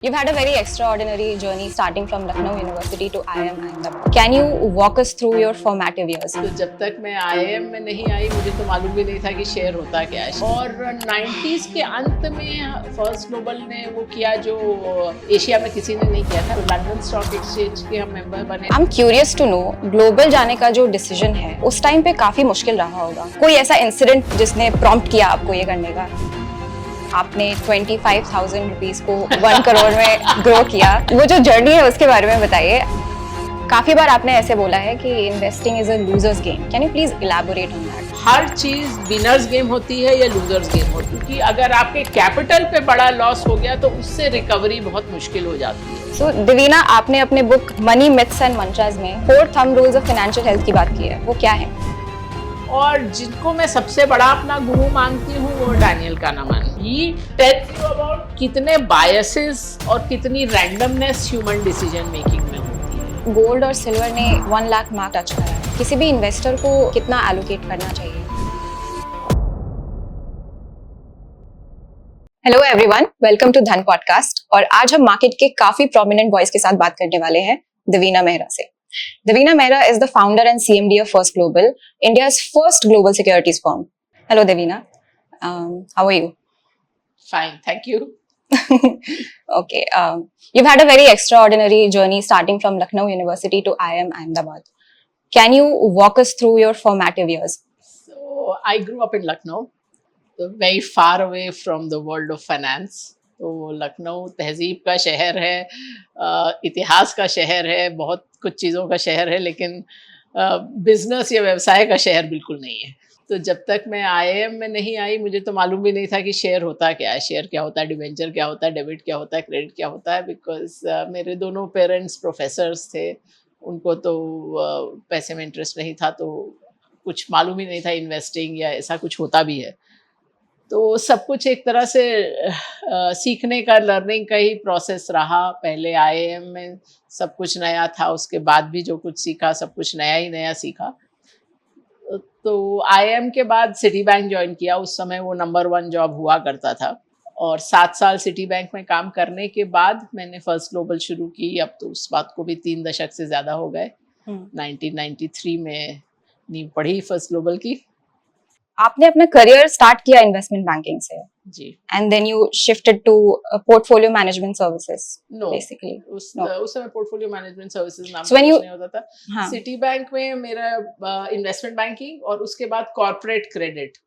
You've had a very extraordinary journey starting from Lucknow University to IIM Ahmedabad. Can you walk us through your formative years? तो जब तक मैं IIM में नहीं आई मुझे तो मालूम भी नहीं था कि शेयर होता क्या है। और 90s के अंत में फर्स्ट ग्लोबल ने वो किया जो एशिया में किसी ने नहीं किया था। तो लंदन स्टॉक एक्सचेंज के हम मेंबर बने। I'm curious to know, global जाने का जो डिसीजन है उस टाइम पे काफी मुश्किल रहा होगा। कोई ऐसा इंसिडेंट जिसने प्रॉम्प्ट किया आपको ये करने का? आपने 25,000 रुपीस को 1 करोड़ में ग्रो किया। वो जो जर्नी है उसके बारे में बताइए। काफी बार आपने ऐसे बोला है कि investing is a loser's game. Can you please elaborate on that? हर चीज विनर्स गेम होती है या लूजर्स गेम होती है, क्योंकि अगर आपके कैपिटल पे बड़ा लॉस हो गया तो उससे रिकवरी बहुत मुश्किल हो जाती है। सो दिवीना, आपने अपने book money myths and mantras में 4 thumb rules of financial health की बात की है। वो क्या है? और जिनको मैं सबसे बड़ा अपना गुरु मानती हूँ वो Daniel Kahneman. He tells you about कितने बायसेस और कितनी रैंडमनेस ह्यूमन डिसीजन मेकिंग में होती है। गोल्ड और सिल्वर ने 1 लाख मार्क टच करा है। किसी भी इन्वेस्टर को कितना एलोकेट करना चाहिए? हेलो एवरीवन, वेलकम टू धन पॉडकास्ट। और आज हम मार्केट के काफी प्रोमिनेंट वॉइस के साथ बात करने वाले हैं दिवीना मेहरा से। Divina Mehra is the founder and CMD of First Global, India's first global securities firm. Hello, Divina. How are you? Fine, thank you. Okay. You've had a very extraordinary journey starting from Lucknow University to IIM Ahmedabad. Can you walk us through your formative years? So I grew up in Lucknow, so very far away from the world of finance. तो लखनऊ तहजीब का शहर है, इतिहास का शहर है, बहुत कुछ चीज़ों का शहर है, लेकिन बिजनेस या व्यवसाय का शहर बिल्कुल नहीं है। तो जब तक मैं आईआईएम में नहीं आई मुझे तो मालूम भी नहीं था कि शेयर होता क्या है, शेयर क्या होता है, डिवेंचर क्या होता है, डेबिट क्या होता है, क्रेडिट क्या होता है। बिकॉज मेरे दोनों पेरेंट्स प्रोफेसर्स थे, उनको तो पैसे में इंटरेस्ट नहीं था, तो कुछ मालूम ही नहीं था इन्वेस्टिंग या ऐसा कुछ होता भी है। तो सब कुछ एक तरह से सीखने का, लर्निंग का ही प्रोसेस रहा। पहले आईआईएम में सब कुछ नया था, उसके बाद भी जो कुछ सीखा सब कुछ नया ही नया सीखा। तो आईआईएम के बाद सिटी बैंक ज्वाइन किया। उस समय वो नंबर 1 जॉब हुआ करता था। और 7 साल सिटी बैंक में काम करने के बाद मैंने फर्स्ट ग्लोबल शुरू की। अब तो उस बात को भी 3 दशक से ज़्यादा हो गए। 1993 में नींव पड़ी फर्स्ट ग्लोबल की। आपने अपना करियर स्टार्ट किया इन्वेस्टमेंट बैंकिंग से जी, and then you shifted to portfolio management services. No, basically उस समय पोर्टफोलियो मैनेजमेंट सर्विसेज नाम So when का you- कुछ नहीं होता था। हाँ. सिटी बैंक में मेरा इन्वेस्टमेंट बैंकिंग और उसके बाद कॉर्पोरेट क्रेडिट।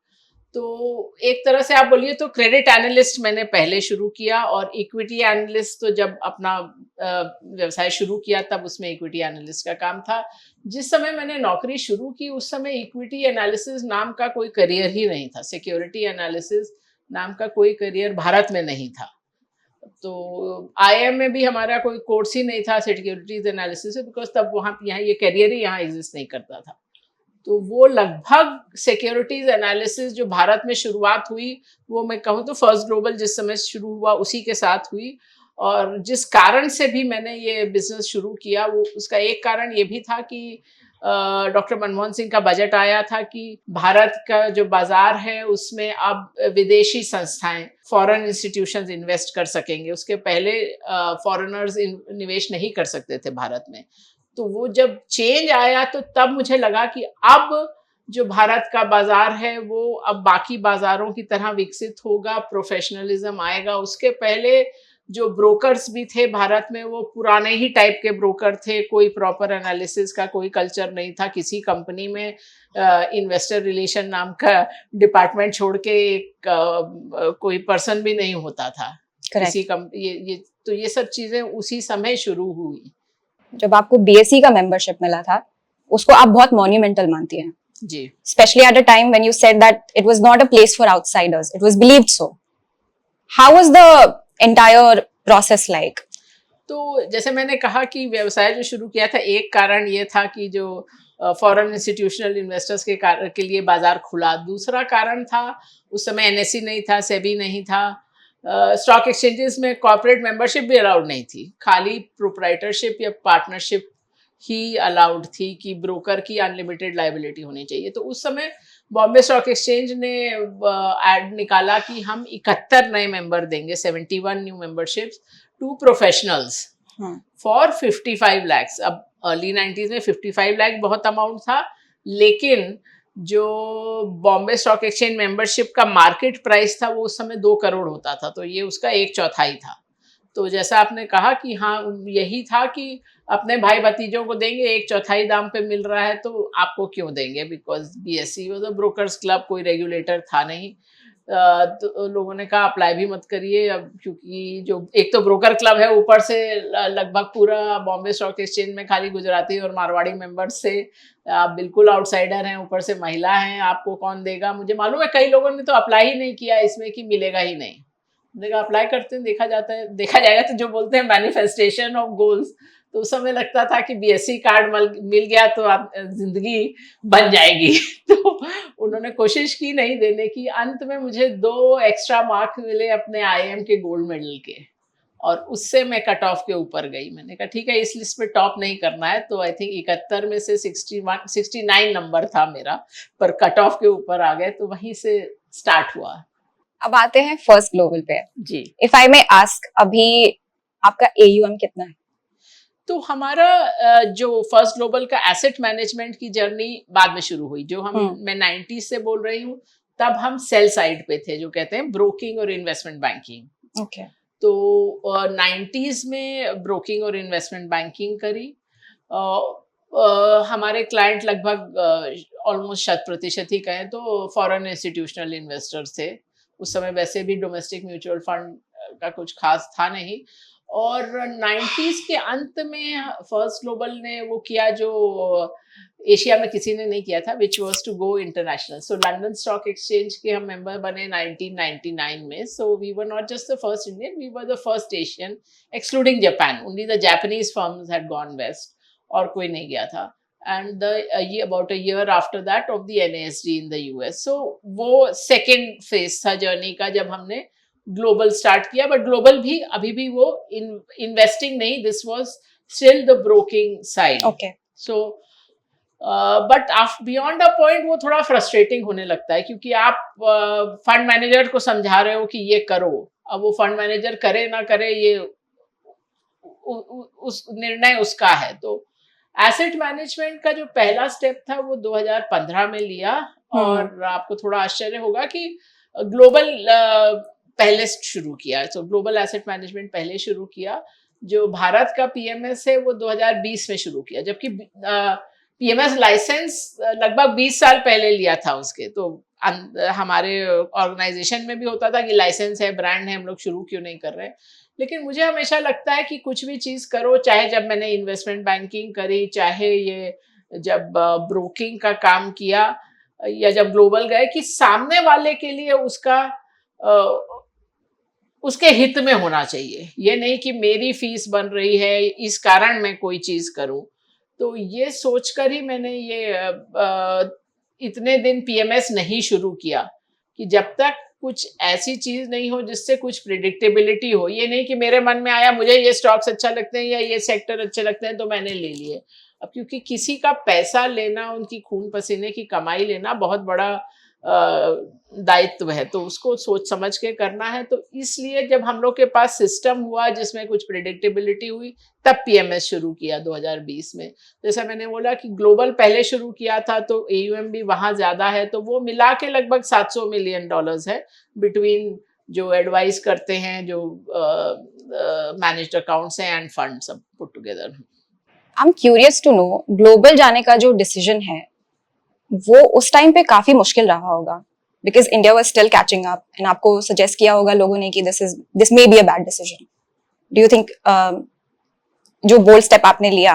तो एक तरह से आप बोलिए तो क्रेडिट एनालिस्ट मैंने पहले शुरू किया, और इक्विटी एनालिस्ट तो जब अपना व्यवसाय शुरू किया तब उसमें इक्विटी एनालिस्ट का काम था। जिस समय मैंने नौकरी शुरू की उस समय इक्विटी एनालिसिस नाम का कोई करियर ही नहीं था, सिक्योरिटी एनालिसिस नाम का कोई करियर भारत में नहीं था। तो आईआईएम में भी हमारा कोई कोर्स ही नहीं था सिक्योरिटीज एनालिसिस, बिकॉज तब वहाँ यहाँ ये करियर ही यहाँ एग्जिस्ट नहीं करता था। तो वो लगभग सिक्योरिटीज एनालिसिस जो भारत में शुरुआत हुई, वो मैं कहूँ तो फर्स्ट ग्लोबल जिस समय शुरू हुआ उसी के साथ हुई। और जिस कारण से भी मैंने ये बिजनेस शुरू किया, वो उसका एक कारण ये भी था कि डॉक्टर मनमोहन सिंह का बजट आया था कि भारत का जो बाजार है उसमें अब विदेशी संस्थाएं, फॉरेन इंस्टीट्यूशंस इन्वेस्ट कर सकेंगे। उसके पहले फॉरेनर्स निवेश नहीं कर सकते थे भारत में। तो वो जब चेंज आया तो तब मुझे लगा कि अब जो भारत का बाजार है वो अब बाकी बाजारों की तरह विकसित होगा, प्रोफेशनलिज्म आएगा। उसके पहले जो ब्रोकर्स भी थे भारत में वो पुराने ही टाइप के ब्रोकर थे, कोई प्रॉपर एनालिसिस का कोई कल्चर नहीं था। किसी कंपनी में इन्वेस्टर रिलेशन नाम का डिपार्टमेंट छोड़ के कोई पर्सन भी नहीं होता था। किसी ये सब चीजें उसी समय शुरू हुई। जब आपको बीएसई का मेंबरशिप मिला था उसको आप बहुत मॉन्यूमेंटल मानती हैं जी, especially at a time when you said that it was not a place for outsiders, it was believed so. How was the entire process like? तो जैसे मैंने कहा कि व्यवसाय जो शुरू किया था, एक कारण ये था कि जो फॉरेन इंस्टीट्यूशनल इन्वेस्टर्स के लिए बाजार खुला। दूसरा कारण था उस समय एनएसई नहीं था, सेबी नहीं था, स्टॉक एक्सचेंजेस में कॉर्पोरेट मेंबरशिप भी अलाउड नहीं थी, खाली प्रोप्राइटरशिप या पार्टनरशिप ही अलाउड थी कि ब्रोकर की अनलिमिटेड लायबिलिटी होनी चाहिए। तो उस समय बॉम्बे स्टॉक एक्सचेंज ने एड निकाला कि हम 71 नए मेंबर देंगे, 71 न्यू मेंबरशिप्स टू प्रोफेशनल्स हाँ, फॉर 55 lakhs। अब अर्ली 90s में 55 लाख बहुत अमाउंट था, लेकिन जो बॉम्बे स्टॉक एक्सचेंज मेंबरशिप का मार्केट प्राइस था वो उस समय 2 करोड़ होता था, तो ये उसका 1/4 था। तो जैसा आपने कहा कि हाँ, यही था कि अपने भाई भतीजों को देंगे, 1/4 दाम पे मिल रहा है तो आपको क्यों देंगे, because BSE was a brokers club, कोई रेगुलेटर था नहीं। तो लोगों ने कहा अप्लाई भी मत करिए अब, क्योंकि जो एक तो ब्रोकर क्लब है, ऊपर से लगभग पूरा बॉम्बे स्टॉक एक्सचेंज में खाली गुजराती और मारवाड़ी मेंबर्स से आप बिल्कुल आउटसाइडर हैं, ऊपर से महिला हैं, आपको कौन देगा। मुझे मालूम है कई लोगों ने तो अप्लाई ही नहीं किया इसमें कि मिलेगा ही नहीं। देखा अप्लाई करते हैं, देखा जाता है, देखा जाएगा। तो जो बोलते हैं मैनिफेस्टेशन ऑफ गोल्स, तो उस समय लगता था कि बीएससी कार्ड मिल गया तो आप जिंदगी बन जाएगी। तो उन्होंने कोशिश की नहीं देने की। अंत में मुझे 2 एक्स्ट्रा मार्क मिले अपने आईएम के गोल्ड मेडल के, और उससे मैं कट ऑफ के ऊपर गई। मैंने कहा ठीक है, इस लिस्ट पे टॉप नहीं करना है, तो आई थिंक 71 में से 69 नंबर था मेरा, पर कट ऑफ के ऊपर आ गए, तो वहीं से स्टार्ट हुआ। अब आते हैं फर्स्ट ग्लोबल पे। जी। इफ आई मे आस्क, अभी आपका AUM कितना है? तो हमारा जो फर्स्ट ग्लोबल का एसेट मैनेजमेंट की जर्नी बाद में शुरू हुई। जो मैं 90s से बोल रही हूँ, तब हम सेल साइड पे थे, जो कहते हैं ब्रोकिंग और इन्वेस्टमेंट बैंकिंग। ओके। तो 90s में ब्रोकिंग और इन्वेस्टमेंट बैंकिंग करी। हमारे क्लाइंट लगभग ऑलमोस्ट 100% ही कहें तो फॉरेन इंस्टीट्यूशनल इन्वेस्टर्स थे। उस समय वैसे भी डोमेस्टिक म्यूचुअल फंड का कुछ खास था नहीं। और 90s के अंत में फर्स्ट ग्लोबल ने वो किया जो एशिया में किसी ने नहीं किया था, which was to go international. So London Stock Exchange के हम मेंबर बने 1999 में। So we were not just the first Indian, we were the first Asian, excluding Japan. Only the Japanese firms had gone west, और कोई नहीं गया था। And about a year after that of the NASD in the US. So वो second phase था journey का, जब हमने ग्लोबल स्टार्ट किया। बट ग्लोबल भी अभी भी वो इन्वेस्टिंग नहीं, this was still the broking side. Okay. So but beyond a point वो थोड़ा फ्रस्ट्रेटिंग होने लगता है, क्योंकि आप फंड मैनेजर को समझा रहे हो कि ये करो, अब वो फंड मैनेजर करे ना करे ये उस निर्णय उसका है। तो एसेट मैनेजमेंट का जो पहला स्टेप था वो 2015 में लिया। और आपको थोड़ा आश्चर्य होगा कि ग्लोबल पहले शुरू किया। तो ग्लोबल एसेट मैनेजमेंट पहले शुरू किया। जो भारत का पीएमएस है वो 2020 में शुरू किया, जबकि पीएमएस लाइसेंस लगभग 20 साल पहले लिया था उसके। तो हमारे ऑर्गेनाइजेशन में भी होता था कि लाइसेंस है, ब्रांड है, हम लोग शुरू क्यों नहीं कर रहे। लेकिन मुझे हमेशा लगता है कि कुछ भी चीज करो, चाहे जब मैंने इन्वेस्टमेंट बैंकिंग करी, चाहे ये जब ब्रोकिंग का काम किया, या जब ग्लोबल गए, कि सामने वाले के लिए उसके हित में होना चाहिए। ये नहीं कि मेरी फीस बन रही है इस कारण मैं कोई चीज करूं। तो ये सोचकर ही मैंने ये इतने दिन पीएमएस नहीं शुरू किया, कि जब तक कुछ ऐसी चीज नहीं हो जिससे कुछ प्रिडिक्टेबिलिटी हो। ये नहीं कि मेरे मन में आया मुझे ये स्टॉक्स अच्छा लगते हैं या ये सेक्टर अच्छे लगते हैं तो मैंने ले लिए। अब क्योंकि किसी का पैसा लेना, उनकी खून पसीने की कमाई लेना बहुत बड़ा दायित्व है, तो उसको सोच समझ के करना है। तो इसलिए जब हम लोग के पास सिस्टम हुआ जिसमें कुछ प्रिडिक्टेबिलिटी हुई, तब पीएमएस शुरू किया 2020 में। जैसा मैंने बोला कि ग्लोबल पहले शुरू किया था, तो AUM भी वहां ज्यादा है, तो वो मिला के लगभग $700 मिलियन है बिटवीन जो एडवाइस करते हैं, जो मैनेज्ड अकाउंट्स हैं एंड फंड, सब put together. I am curious to know, global जाने का जो डिसीजन है वो उस टाइम पे काफी मुश्किल रहा होगा, because India was still catching up, and आपको सजेस्ट किया होगा लोगों ने कि this may be a bad decision. Do you think जो बोल्ड स्टेप आपने लिया,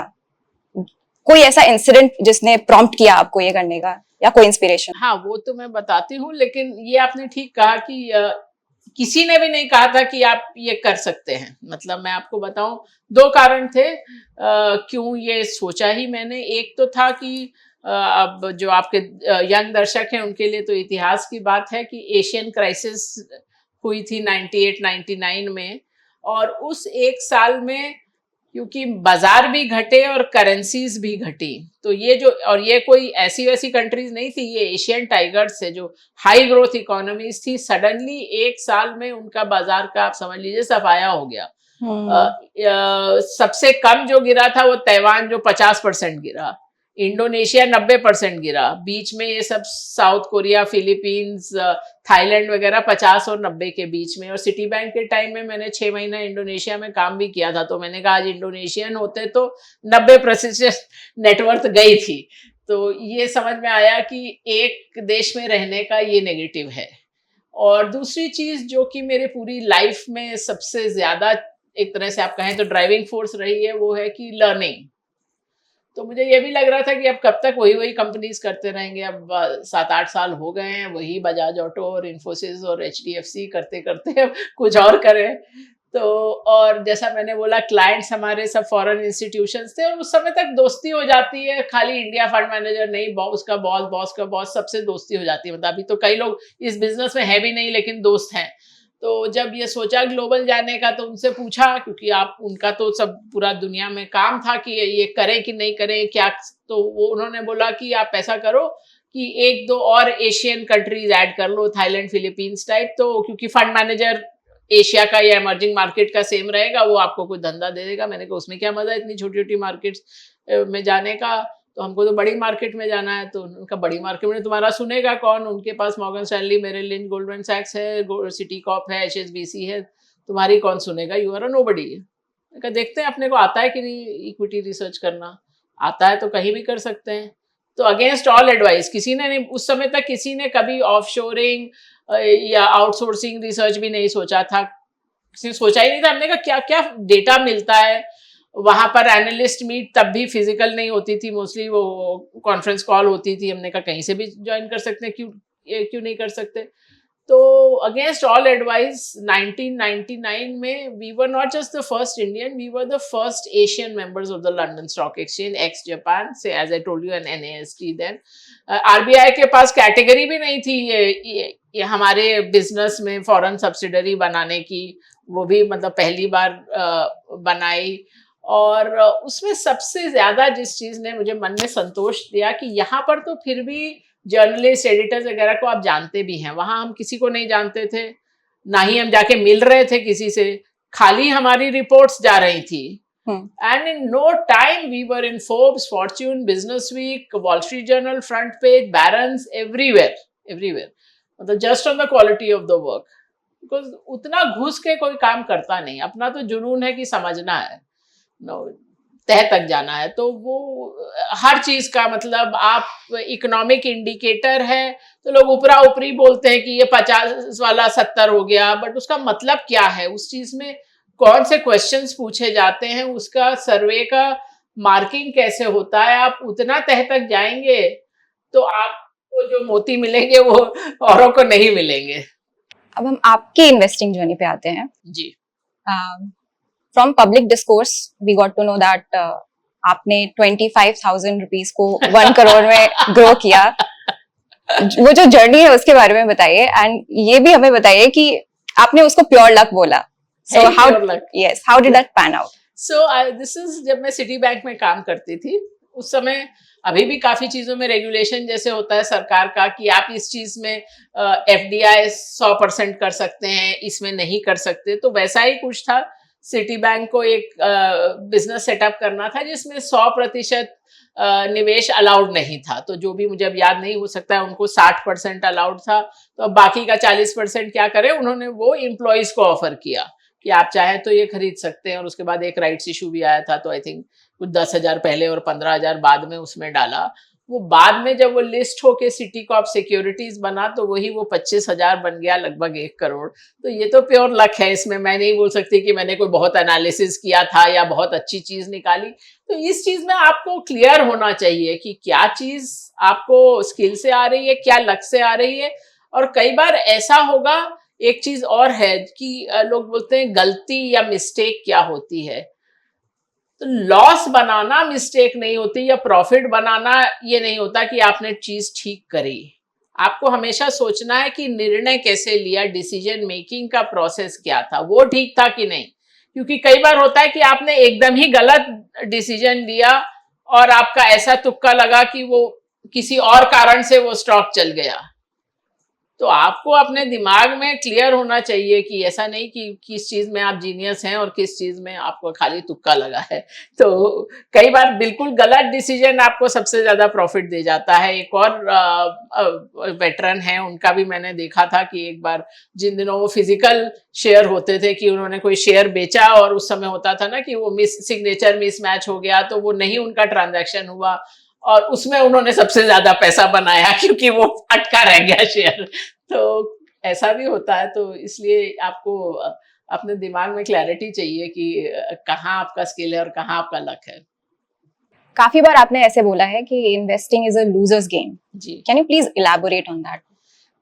कोई ऐसा इंसिडेंट जिसने प्रॉम्प्ट किया आपको ये करने का, या कोई इंस्पिरेशन? हाँ, वो तो मैं बताती हूँ, लेकिन ये आपने ठीक कहा कि किसी ने भी नहीं कहा था कि आप ये कर सकते हैं। मतलब मैं आपको बताऊं, 2 कारण थे क्यों ये सोचा ही मैंने। एक तो था कि अब जो आपके यंग दर्शक हैं उनके लिए तो इतिहास की बात है कि एशियन क्राइसिस हुई थी 98-99 में, और उस एक साल में क्योंकि बाजार भी घटे और करेंसीज भी घटी, तो ये कोई ऐसी वैसी कंट्रीज नहीं थी, ये एशियन टाइगर्स है जो हाई ग्रोथ इकोनॉमीज थी। सडनली एक साल में उनका बाजार का आप समझ लीजिए सफाया हो गया। सबसे कम जो गिरा था वो ताइवान, जो 50% गिरा। इंडोनेशिया 90% गिरा। बीच में ये सब साउथ कोरिया, फिलीपींस, थाईलैंड वगैरह 50 और 90 के बीच में। और सिटी बैंक के टाइम में मैंने 6 महीना इंडोनेशिया में काम भी किया था, तो मैंने कहा आज इंडोनेशियन होते तो 90% नेटवर्थ गई थी। तो ये समझ में आया कि एक देश में रहने का ये नेगेटिव है। और दूसरी चीज जो कि मेरे पूरी लाइफ में सबसे ज्यादा, एक तरह से आप कहें तो ड्राइविंग फोर्स रही है, वो है कि लर्निंग। तो मुझे ये भी लग रहा था कि अब कब तक वही वही कंपनीज करते रहेंगे। अब 7-8 साल हो गए हैं, वही बजाज ऑटो और इन्फोसिस और एचडीएफसी करते करते अब कुछ और करें। तो और जैसा मैंने बोला, क्लाइंट्स हमारे सब फॉरेन इंस्टीट्यूशंस थे, और उस समय तक दोस्ती हो जाती है। खाली इंडिया फंड मैनेजर नहीं, बॉस का बॉस, बॉस का बॉस, सबसे दोस्ती हो जाती है। मतलब अभी तो कई लोग इस बिजनेस में है भी नहीं लेकिन दोस्त हैं। तो जब ये सोचा ग्लोबल जाने का, तो उनसे पूछा, क्योंकि आप उनका तो सब पूरा दुनिया में काम था कि ये करें कि नहीं करें क्या। तो वो उन्होंने बोला कि आप ऐसा करो कि 1-2 और एशियन कंट्रीज ऐड कर लो, थाईलैंड, फिलीपींस टाइप। तो क्योंकि फंड मैनेजर एशिया का या इमर्जिंग मार्केट का सेम रहेगा, वो आपको कुछ धंधा दे देगा। मैंने कहा उसमें क्या मजा है इतनी छोटी छोटी मार्केट्स में जाने का, तो हमको तो बड़ी मार्केट में जाना है। तो उनका बड़ी मार्केट में तुम्हारा सुनेगा कौन, उनके पास Morgan Stanley, Merrill Lynch, Goldman सैक्स है, सिटी कॉर्प है, एचएसबीसी है, तुम्हारी कौन सुनेगा, यू आर अ नोबडी। देखते हैं अपने को आता है कि नहीं इक्विटी रिसर्च करना। आता है तो कहीं भी कर सकते हैं। तो अगेंस्ट ऑल एडवाइस, किसी ने नहीं, उस समय तक किसी ने कभी ऑफशोरिंग या आउटसोर्सिंग रिसर्च भी नहीं सोचा था। किसी ने सोचा ही नहीं था। हमने कहा क्या क्या डेटा मिलता है वहां पर। एनालिस्ट मीट तब भी फिजिकल नहीं होती थी, मोस्टली वो कॉन्फ्रेंस कॉल होती थी। हमने कहा कहीं से भी ज्वाइन कर सकते हैं, क्यों नहीं कर सकते। तो अगेंस्ट ऑल एडवाइस 1999 में we were not just the first Indian, we were the first Asian members of the London Stock Exchange ex Japan से, as I told you, an एनएएसटी। देन आरबीआई के पास कैटेगरी भी नहीं थी ये हमारे बिजनेस में फॉरेन सब्सिडरी बनाने की। वो भी मतलब पहली बार बनाई। और उसमें सबसे ज्यादा जिस चीज ने मुझे मन में संतोष दिया कि यहाँ पर तो फिर भी जर्नलिस्ट, एडिटर्स वगैरह को आप जानते भी हैं। वहां हम किसी को नहीं जानते थे, ना ही हम जाके मिल रहे थे किसी से, खाली हमारी रिपोर्ट्स जा रही थी। And in no time we were in Forbes, Fortune, Business Week, Wall Street Journal, front page, Barron's, everywhere everywhere. मतलब just on the quality of the work. Because उतना घुस के कोई काम करता नहीं, अपना तो जुनून है कि समझना है, तह तक जाना है। तो वो हर चीज का मतलब, आप इकोनॉमिक इंडिकेटर है तो लोग ऊपरा ऊपरी बोलते हैं कि ये 50 वाला 70 हो गया, बट उसका मतलब क्या है, उस चीज में कौन से क्वेश्चंस पूछे जाते हैं, उसका सर्वे का मार्किंग कैसे होता है। आप उतना तह तक जाएंगे तो आपको जो मोती मिलेंगे वो औरों को नहीं मिलेंगे। अब हम आपकी इन्वेस्टिंग जर्नी पे आते हैं जी। From public discourse we got to know that आपने 25,000 रुपीज को 1 करोड़ में ग्रो किया। वो जो जर्नी है उसके बारे में बताइए, एंड ये भी हमें बताइए कि आपने उसको प्योर लक बोला। So how did that pan out? So this is जब मैं सिटी बैंक में काम करती थी उस समय, अभी भी काफी चीजों में रेगुलेशन जैसे होता है सरकार का कि आप इस चीज में एफडीआई 100% कर सकते हैं, इसमें नहीं कर सकते। तो वैसा ही कुछ था। सिटी बैंक को एक बिजनेस सेटअप करना था जिसमें 100% निवेश अलाउड नहीं था। तो जो भी, मुझे अब याद नहीं हो सकता है, उनको 60% अलाउड था। तो अब बाकी का 40% क्या करें, उन्होंने वो एम्प्लॉयज को ऑफर किया कि आप चाहें तो ये खरीद सकते हैं। और उसके बाद एक राइट्स इशू भी आया था, तो आई थिंक कुछ 10,000 पहले और 15,000 बाद में उसमें डाला। वो बाद में जब वो लिस्ट होके सिटी कॉर्प सिक्योरिटीज बना तो वही वो 25,000 बन गया, लगभग 1 करोड़। तो ये तो प्योर लक है, इसमें मैं नहीं बोल सकती कि मैंने कोई बहुत एनालिसिस किया था या बहुत अच्छी चीज निकाली। तो इस चीज में आपको क्लियर होना चाहिए कि क्या चीज आपको स्किल से आ रही है, क्या लक से आ रही है। और कई बार ऐसा होगा, एक चीज और है कि लोग बोलते हैं गलती या मिस्टेक क्या होती है। तो लॉस बनाना मिस्टेक नहीं होती, या प्रॉफिट बनाना ये नहीं होता कि आपने चीज ठीक करी। आपको हमेशा सोचना है कि निर्णय कैसे लिया, डिसीजन मेकिंग का प्रोसेस क्या था, वो ठीक था कि नहीं। क्योंकि कई बार होता है कि आपने एकदम ही गलत डिसीजन लिया और आपका ऐसा तुक्का लगा कि वो किसी और कारण से वो स्टॉक चल गया। तो आपको अपने दिमाग में क्लियर होना चाहिए कि ऐसा नहीं कि किस चीज में आप जीनियस हैं और किस चीज में आपको खाली तुक्का लगा है। तो कई बार बिल्कुल गलत डिसीजन आपको सबसे ज्यादा प्रॉफिट दे जाता है। एक और वेटरन है, उनका भी मैंने देखा था कि एक बार जिन दिनों वो फिजिकल शेयर होते थे कि उन्होंने कोई शेयर बेचा और उस समय होता था ना कि वो सिग्नेचर मिसमैच हो गया, तो वो नहीं उनका ट्रांजैक्शन हुआ और उसमें उन्होंने सबसे ज्यादा पैसा बनाया क्योंकि वो अटका रह गया शेयर। तो ऐसा भी होता है। तो इसलिए आपको अपने दिमाग में क्लैरिटी चाहिए कि कहाँ आपका स्किल है और कहाँ आपका लक है। काफी बार आपने ऐसे बोला है कि investing is a loser's game. जी। Can you please elaborate on that?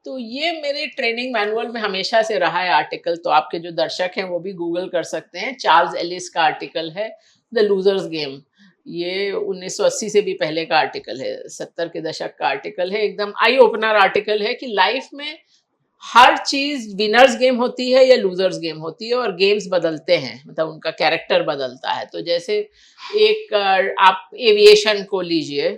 तो ये मेरे ट्रेनिंग मैनुअल में हमेशा से रहा है आर्टिकल, तो आपके जो दर्शक हैं वो भी गूगल कर सकते हैं। चार्ल्स एलिस का आर्टिकल है द लूजर्स गेम। ये 1980 से भी पहले का आर्टिकल है, 70 के दशक का आर्टिकल है। एकदम आई ओपनर आर्टिकल है कि लाइफ में हर चीज विनर्स गेम होती है या लूजर्स गेम होती है, और गेम्स बदलते हैं, मतलब उनका कैरेक्टर बदलता है। तो जैसे एक आप एविएशन को लीजिए,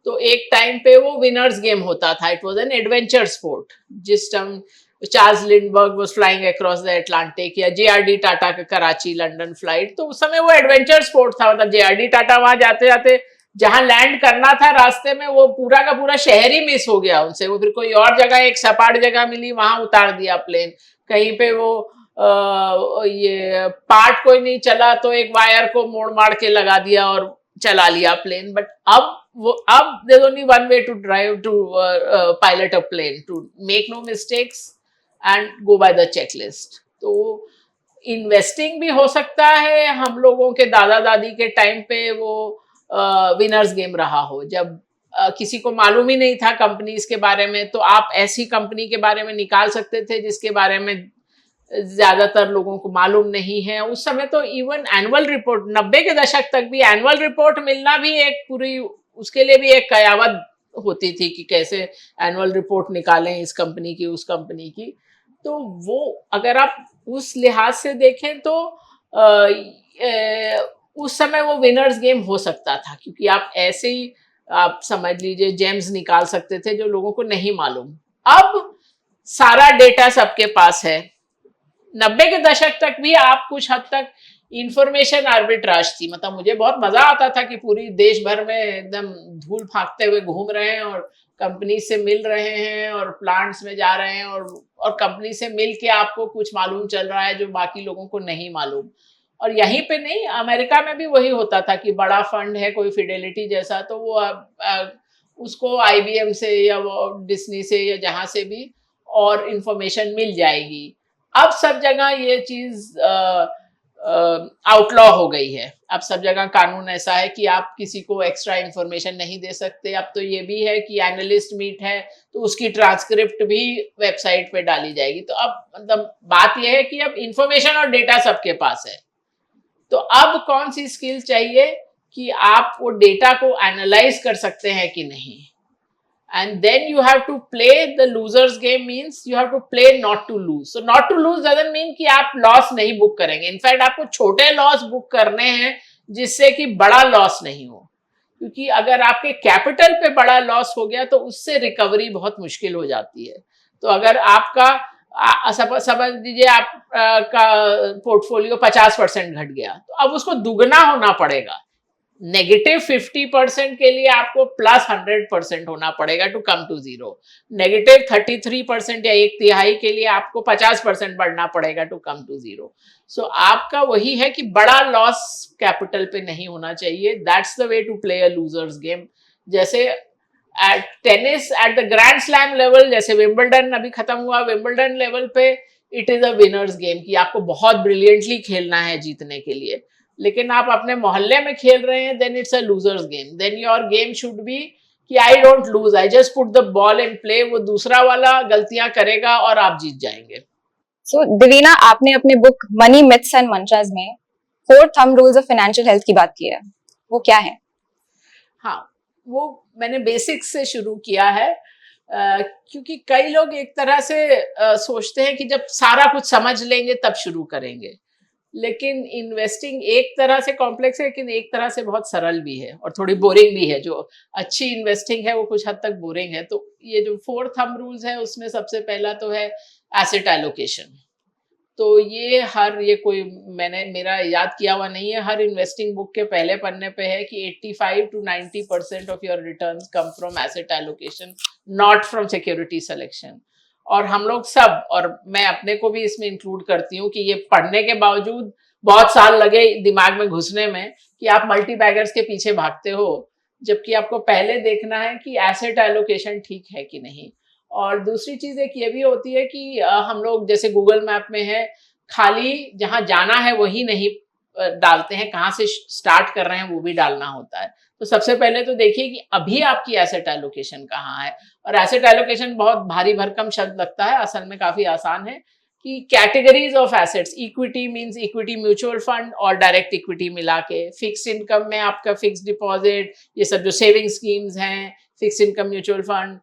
तो एक टाइम पे वो विनर्स गेम होता था, it was an adventure sport. जिस time Charles Lindbergh was flying across the Atlantic, या जेआरडी टाटा का कराची लंदन फ्लाइट, तो उस समय वो एडवेंचर स्पोर्ट था। मतलब जेआरडी टाटा वहां जाते जाते जहां लैंड करना था रास्ते में, वो पूरा का पूरा शहर ही मिस हो गया उनसे। वो फिर कोई और जगह, एक सपाट जगह मिली, वहां उतार दिया प्लेन। कहीं पे वो ये पार्ट कोई नहीं चला तो एक वायर को मोड़ मार के लगा दिया और चला लिया प्लेन। बट अब there only one way to drive to pilot a plane, to make no mistakes and go by the checklist. तो इन्वेस्टिंग भी हो सकता है हम लोगों के दादा दादी के टाइम पे वो विनर्स गेम रहा हो, जब किसी को मालूम ही नहीं था कंपनीज के बारे में, तो आप ऐसी कंपनी के बारे में निकाल सकते थे जिसके बारे में ज्यादातर लोगों को मालूम नहीं है। उस समय तो इवन एनुअल रिपोर्ट, 90 के दशक तक भी एनुअल रिपोर्ट मिलना भी एक पूरी, उसके लिए भी एक कयावत होती थी कि कैसे एनुअल रिपोर्ट निकालें इस कंपनी की उस कंपनी की। तो वो अगर आप उस लिहाज से देखें तो उस समय वो विनर्स गेम हो सकता था, क्योंकि आप ऐसे ही आप समझ लीजिए जेम्स निकाल सकते थे जो लोगों को नहीं मालूम। अब सारा डेटा सबके पास है। 90 के दशक तक भी आप कुछ हद तक इंफॉर्मेशन आर्बिट्राज थी। मतलब मुझे बहुत मजा आता था कि पूरी देश भर में एकदम धूल फाकते हुए घूम रहे हैं और कंपनी से मिल रहे हैं और प्लांट्स में जा रहे हैं, और कंपनी से मिल के आपको कुछ मालूम चल रहा है जो बाकी लोगों को नहीं मालूम। और यहीं पे नहीं, अमेरिका में भी वही होता था कि बड़ा फंड है कोई फिडेलिटी जैसा, तो वो उसको आईबीएम से या वो डिस्नी से या जहां से भी और इंफॉर्मेशन मिल जाएगी। अब सब जगह ये चीज आउटलॉ हो गई है। अब सब जगह कानून ऐसा है कि आप किसी को एक्स्ट्रा इंफॉर्मेशन नहीं दे सकते। अब तो ये भी है कि एनालिस्ट मीट है तो उसकी ट्रांसक्रिप्ट भी वेबसाइट पे डाली जाएगी। तो अब मतलब बात यह है कि अब इंफॉर्मेशन और डेटा सबके पास है। तो अब कौन सी स्किल चाहिए कि आप वो डेटा को एनालाइज कर सकते हैं कि नहीं। And then you have to play the losers game, means you have to play not to lose. So not to lose doesn't mean कि आप लॉस नहीं बुक करेंगे। इनफैक्ट आपको छोटे लॉस बुक करने हैं जिससे कि बड़ा लॉस नहीं हो, क्योंकि अगर आपके कैपिटल पे बड़ा लॉस हो गया तो उससे रिकवरी बहुत मुश्किल हो जाती है। तो अगर आपका समझ लीजिए आप का पोर्टफोलियो 50% घट गया, तो अब उसको दुगना होना पड़ेगा। -50% के लिए आपको +100% होना पड़ेगा टू कम टू जीरो। -33% या एक तिहाई के लिए आपको 50% बढ़ना पड़ेगा टू कम टू जीरो। सो आपका वही है कि बड़ा लॉस कैपिटल पे नहीं होना चाहिए। That's the way to play a loser's game. जैसे at tennis at the grand slam level, जैसे विंबलडन अभी खत्म हुआ, विंबलडन लेवल पे it is a winner's game कि आपको बहुत ब्रिलियंटली खेलना है जीतने के लिए। लेकिन आप अपने मोहल्ले में खेल रहे हैं, then it's a loser's game. Then your game should be कि I don't lose, I just put the ball in play. वो दूसरा वाला गलतियां करेगा और आप जीत जाएंगे। सो दिवीना, आपने अपने book money myths and mantras में 4 thumb rules of financial health की बात की है, वो क्या है? हाँ, वो मैंने बेसिक्स से शुरू किया है, क्योंकि कई लोग एक तरह से सोचते हैं कि जब सारा कुछ समझ लेंगे तब शुरू करेंगे। लेकिन इन्वेस्टिंग एक तरह से कॉम्प्लेक्स है, लेकिन एक तरह से बहुत सरल भी है और थोड़ी बोरिंग भी है। जो अच्छी इन्वेस्टिंग है वो कुछ हद तक बोरिंग है। तो ये जो 4 थंब रूल्स है उसमें सबसे पहला तो है एसेट एलोकेशन। तो ये कोई मैंने मेरा याद किया हुआ नहीं है, हर इन्वेस्टिंग बुक के पहले पन्ने पे है कि 85 to 90% of your returns come from asset allocation, not from security selection. और हम लोग सब, और मैं अपने को भी इसमें इंक्लूड करती हूँ, कि ये पढ़ने के बावजूद बहुत साल लगे दिमाग में घुसने में कि आप मल्टी बैगर्स के पीछे भागते हो, जबकि आपको पहले देखना है कि एसेट एलोकेशन ठीक है कि नहीं। और दूसरी चीज एक ये भी होती है कि हम लोग जैसे गूगल मैप में है, खाली जहां जाना है वही नहीं डालते हैं, कहाँ से स्टार्ट कर रहे हैं वो भी डालना होता है। तो सबसे पहले तो देखिए कि अभी आपकी एसेट एलोकेशन कहाँ है। और एसेट एलोकेशन बहुत भारी भरकम शब्द लगता है, असल में काफी आसान है। कि categories of assets, equity means equity mutual fund और डायरेक्ट इक्विटी मिला के, फिक्स इनकम में आपका फिक्स डिपॉजिट, ये सब जो सेविंग स्कीम्स हैं, फिक्स इनकम म्यूचुअल फंड,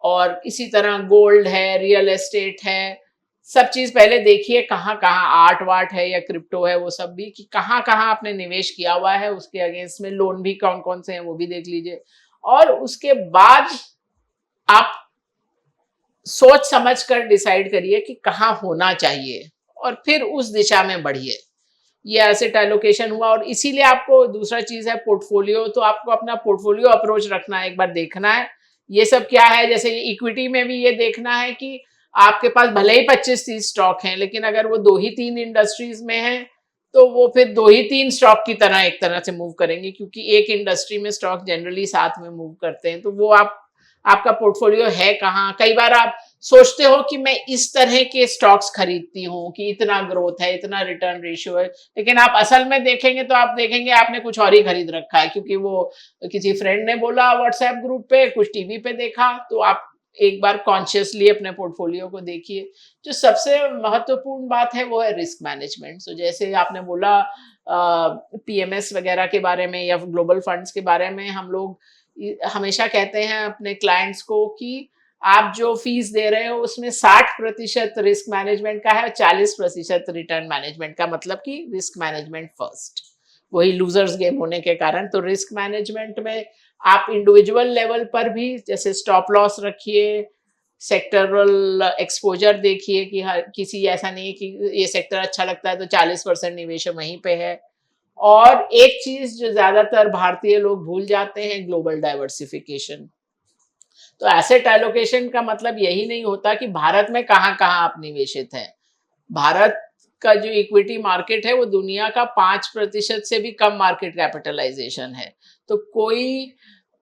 और इसी तरह गोल्ड है, रियल एस्टेट है। सब चीज पहले देखिए कहाँ कहाँ, आर्ट वार्ट है या क्रिप्टो है, वो सब भी, कि कहाँ कहाँ आपने निवेश किया हुआ है, उसके अगेंस्ट में लोन भी कौन कौन से हैं वो भी देख लीजिए। और उसके बाद आप सोच समझ कर डिसाइड करिए कि कहाँ होना चाहिए और फिर उस दिशा में बढ़िए। ये एसेट एलोकेशन हुआ। और इसीलिए आपको दूसरा चीज है पोर्टफोलियो। तो आपको अपना पोर्टफोलियो अप्रोच रखना है, एक बार देखना है ये सब क्या है। जैसे इक्विटी में भी ये देखना है कि आपके पास भले ही 25-30 स्टॉक हैं, लेकिन अगर वो 2 ही 3 इंडस्ट्रीज में है तो वो फिर 2 ही 3 स्टॉक की तरह एक तरह से मूव करेंगे, क्योंकि एक इंडस्ट्री में स्टॉक जनरली साथ में मूव करते हैं। तो वो आपका पोर्टफोलियो है कहाँ। कई बार आप सोचते हो कि मैं इस तरह के स्टॉक्स खरीदती हूँ कि इतना ग्रोथ है, इतना रिटर्न रेशियो है, लेकिन आप असल में देखेंगे तो आप देखेंगे आपने कुछ और ही खरीद रखा है, क्योंकि वो किसी फ्रेंड ने बोला व्हाट्सएप ग्रुप पे, कुछ टीवी पे देखा। तो आप एक बार कॉन्शियसली अपने पोर्टफोलियो को देखिए। जो सबसे महत्वपूर्ण बात है वो है रिस्क मैनेजमेंट। तो जैसे आपने बोला पीएमएस वगैरह के बारे में या ग्लोबल फंड्स के बारे में, हम लोग हमेशा कहते हैं अपने क्लाइंट्स को कि आप जो फीस दे रहे हो उसमें 60% रिस्क मैनेजमेंट का है और 40% रिटर्न मैनेजमेंट का। मतलब कि रिस्क मैनेजमेंट फर्स्ट, वही लूजर्स गेम होने के कारण। तो रिस्क मैनेजमेंट में आप इंडिविजुअल लेवल पर भी जैसे स्टॉप लॉस रखिए, सेक्टरल एक्सपोजर देखिए कि हर किसी, ऐसा नहीं कि ये सेक्टर अच्छा लगता है तो 40% निवेश वहीं पे है। और एक चीज जो ज्यादातर भारतीय लोग भूल जाते हैं, ग्लोबल डाइवर्सिफिकेशन। तो एसेट एलोकेशन का मतलब यही नहीं होता कि भारत में कहाँ कहाँ आप निवेशित हैं। भारत का जो इक्विटी मार्केट है वो दुनिया का 5% से भी कम मार्केट कैपिटलाइजेशन है। तो कोई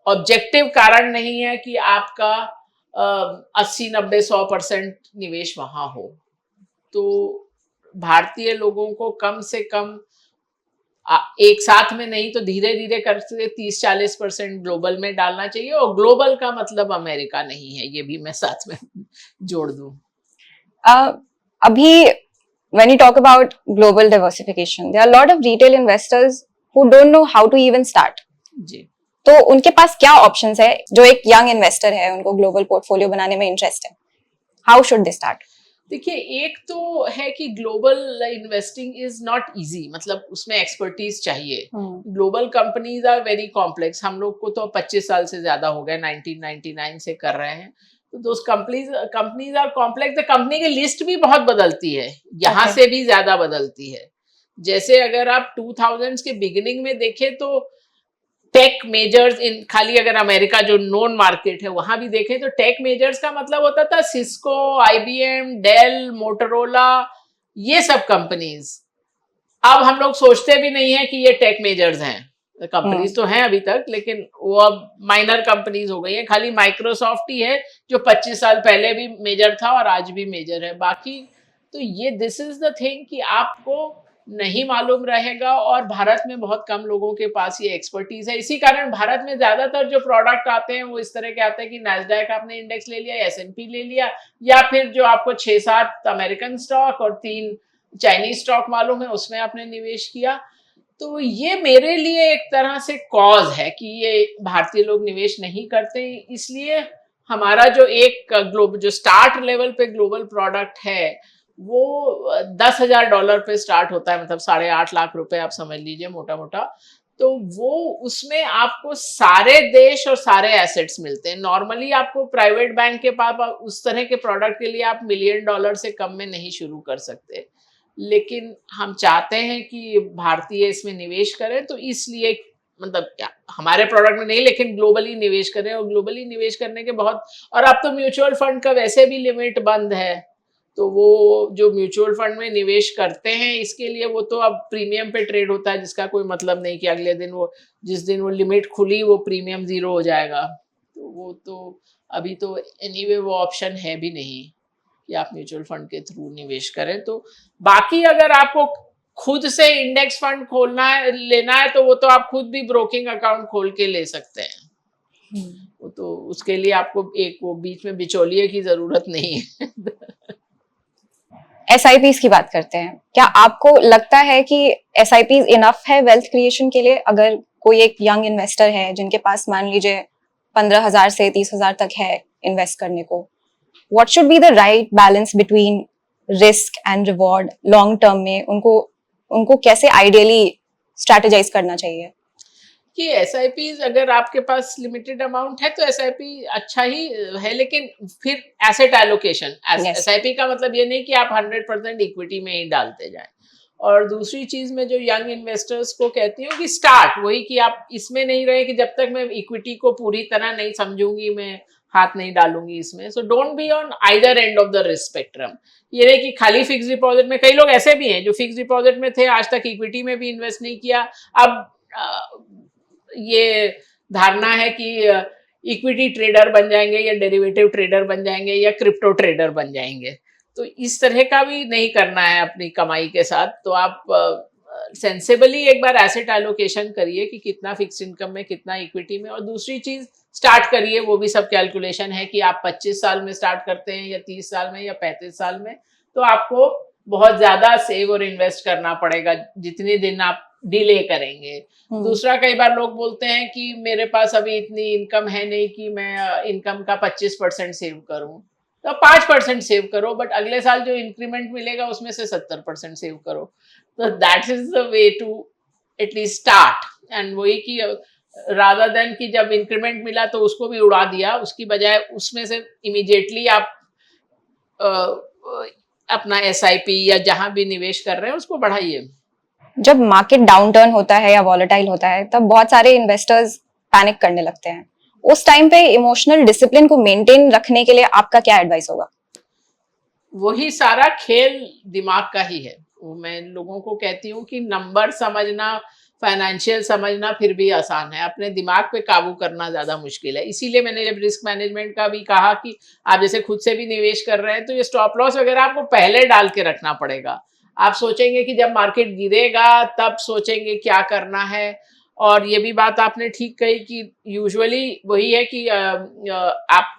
ऑब्जेक्टिव कारण नहीं है कि आपका 80-90-100% निवेश वहां हो। तो भारतीय लोगों को कम से कम एक साथ में नहीं तो धीरे धीरे करके 30-40% ग्लोबल में डालना चाहिए। और ग्लोबल का मतलब अमेरिका नहीं है, ये भी मैं साथ में जोड़ दूं। अभी when you talk about global diversification, there are a lot of retail investors who don't know how to even start. जी, तो उनके पास क्या ऑप्शंस है, जो एक यंग इन्वेस्टर है उनको ग्लोबल पोर्टफोलियो बनाने में इंटरेस्ट है, हाउ शुड दे स्टार्ट? देखिए, एक तो है कि global investing is not easy, मतलब उसमें एक्सपर्टीज चाहिए। Global companies are very complex. हम लोग को तो 25 साल से ज्यादा हो गए, 1999 से कर रहे हैं। तो दोस्त companies are complex. The company की लिस्ट भी बहुत बदलती है, यहाँ से भी ज्यादा बदलती है। जैसे अगर आप 2000s के बिगिनिंग में देखें तो टेक मेजर्स इन, खाली अगर अमेरिका जो नोन मार्केट है वहां भी देखें तो टेक मेजर्स का मतलब होता था सिस्को, आईबीएम, डेल, मोटोरोला, ये सब कंपनीज। अब हम लोग सोचते भी नहीं है कि ये टेक मेजर्स हैं। कंपनीज तो हैं अभी तक, लेकिन वो अब माइनर कंपनीज हो गई हैं। खाली माइक्रोसॉफ्ट ही है जो 25 साल पहले भी मेजर था और आज भी मेजर है। बाकी तो ये दिस इज द थिंग कि आपको नहीं मालूम रहेगा, और भारत में बहुत कम लोगों के पास ये एक्सपर्टीज है। इसी कारण भारत में ज्यादातर जो प्रोडक्ट आते हैं वो इस तरह के आते हैं कि नैस्डैक आपने इंडेक्स ले लिया, एसएनपी ले लिया, या फिर जो आपको 6-7 अमेरिकन स्टॉक और 3 चाइनीज स्टॉक मालूम है उसमें आपने निवेश किया। तो ये मेरे लिए एक तरह से कॉज है कि ये भारतीय लोग निवेश नहीं करते। इसलिए हमारा जो एक जो स्टार्ट लेवल पे ग्लोबल प्रोडक्ट है वो $10,000 पे स्टार्ट होता है, मतलब 8.5 लाख रुपए आप समझ लीजिए मोटा मोटा। तो वो उसमें आपको सारे देश और सारे एसेट्स मिलते हैं। नॉर्मली आपको प्राइवेट बैंक के पास उस तरह के प्रोडक्ट के लिए आप $1 मिलियन से कम में नहीं शुरू कर सकते, लेकिन हम चाहते हैं कि भारतीय इसमें निवेश करें, तो इसलिए मतलब हमारे प्रोडक्ट में नहीं लेकिन ग्लोबली निवेश करें। और ग्लोबली निवेश करने के बहुत, और अब तो म्यूचुअल फंड का वैसे भी लिमिट बंद है, तो वो जो म्यूचुअल फंड में निवेश करते हैं इसके लिए वो तो अब प्रीमियम पे ट्रेड होता है, जिसका कोई मतलब नहीं कि अगले दिन वो, जिस दिन वो लिमिट खुली वो प्रीमियम 0 हो जाएगा। तो वो तो अभी तो एनीवे वो ऑप्शन है भी नहीं कि आप म्यूचुअल फंड के थ्रू निवेश करें। तो बाकी अगर आपको खुद से इंडेक्स फंड खोलना है, लेना है, तो वो तो आप खुद भी ब्रोकिंग अकाउंट खोल के ले सकते हैं। वो तो उसके लिए आपको एक वो बीच में बिचौलिए की जरूरत नहीं है। एसआईपीज की बात करते हैं, क्या आपको लगता है कि एसआईपीज इनफ है वेल्थ क्रिएशन के लिए? अगर कोई एक यंग इन्वेस्टर है जिनके पास मान लीजिए 15,000 से 30,000 तक है इन्वेस्ट करने को, what should be the right balance between risk and reward long term में? उनको उनको कैसे आइडियली स्ट्रेटेजाइज करना चाहिए? कि एसआईपी अगर आपके पास लिमिटेड अमाउंट है तो एसआईपी अच्छा ही है, लेकिन फिर एसेट एलोकेशन, Yes. एसआईपी का मतलब ये नहीं कि आप 100% इक्विटी में ही डालते जाएं। और दूसरी चीज में जो यंग इन्वेस्टर्स को कहती हूँ कि स्टार्ट वही कि आप इसमें नहीं रहे कि जब तक मैं इक्विटी को पूरी तरह नहीं समझूंगी मैं हाथ नहीं डालूंगी इसमें। So don't be on either end of the risk spectrum. ये नहीं कि खाली फिक्स डिपॉजिट में, कई लोग ऐसे भी हैं जो फिक्स डिपॉजिट में थे, आज तक इक्विटी में भी इन्वेस्ट नहीं किया। अब ये धारणा है कि इक्विटी ट्रेडर बन जाएंगे या डेरिवेटिव ट्रेडर बन जाएंगे या क्रिप्टो ट्रेडर बन जाएंगे, तो इस तरह का भी नहीं करना है अपनी कमाई के साथ। तो आप सेंसेबली एक बार एसेट एलोकेशन करिए कि कितना फिक्स इनकम में, कितना इक्विटी में। और दूसरी चीज स्टार्ट करिए, वो भी सब कैलकुलेशन है कि आप 25 साल में स्टार्ट करते हैं या 30 साल में या 35 साल में, तो आपको बहुत ज्यादा सेव और इन्वेस्ट करना पड़ेगा जितने दिन आप डिले करेंगे। दूसरा, कई बार लोग बोलते हैं कि मेरे पास अभी इतनी इनकम है नहीं कि मैं इनकम का 25% सेव करूं, तो 5% सेव करो, बट अगले साल जो इंक्रीमेंट मिलेगा उसमें से 70% सेव करो। तो that is the way to at least start. And वही कि रादर देन कि जब इंक्रीमेंट मिला तो उसको भी उड़ा दिया, उसकी बजाय उसमें से इमीडिएटली आप अपना एसआईपी या जहां भी निवेश कर रहे हैं उसको बढ़ाइए। जब मार्केट डाउनटर्न होता है या वॉलेटाइल होता है तब बहुत सारे इन्वेस्टर्स पैनिक करने लगते हैं। उस टाइम पे इमोशनल डिसिप्लिन को मेंटेन रखने के लिए आपका क्या एडवाइस होगा? वही सारा खेल दिमाग का ही है। मैं लोगों को कहती हूँ कि नंबर समझना, फाइनेंशियल समझना फिर भी आसान है, अपने दिमाग पे काबू करना ज्यादा मुश्किल है। इसीलिए मैंने जब रिस्क मैनेजमेंट का भी कहा कि आप जैसे खुद से भी निवेश कर रहे हैं तो ये स्टॉप लॉस वगैरह आपको पहले डाल के रखना पड़ेगा। आप सोचेंगे कि जब मार्केट गिरेगा तब सोचेंगे क्या करना है। और ये भी बात आपने ठीक कही कि यूजुअली वही है कि आप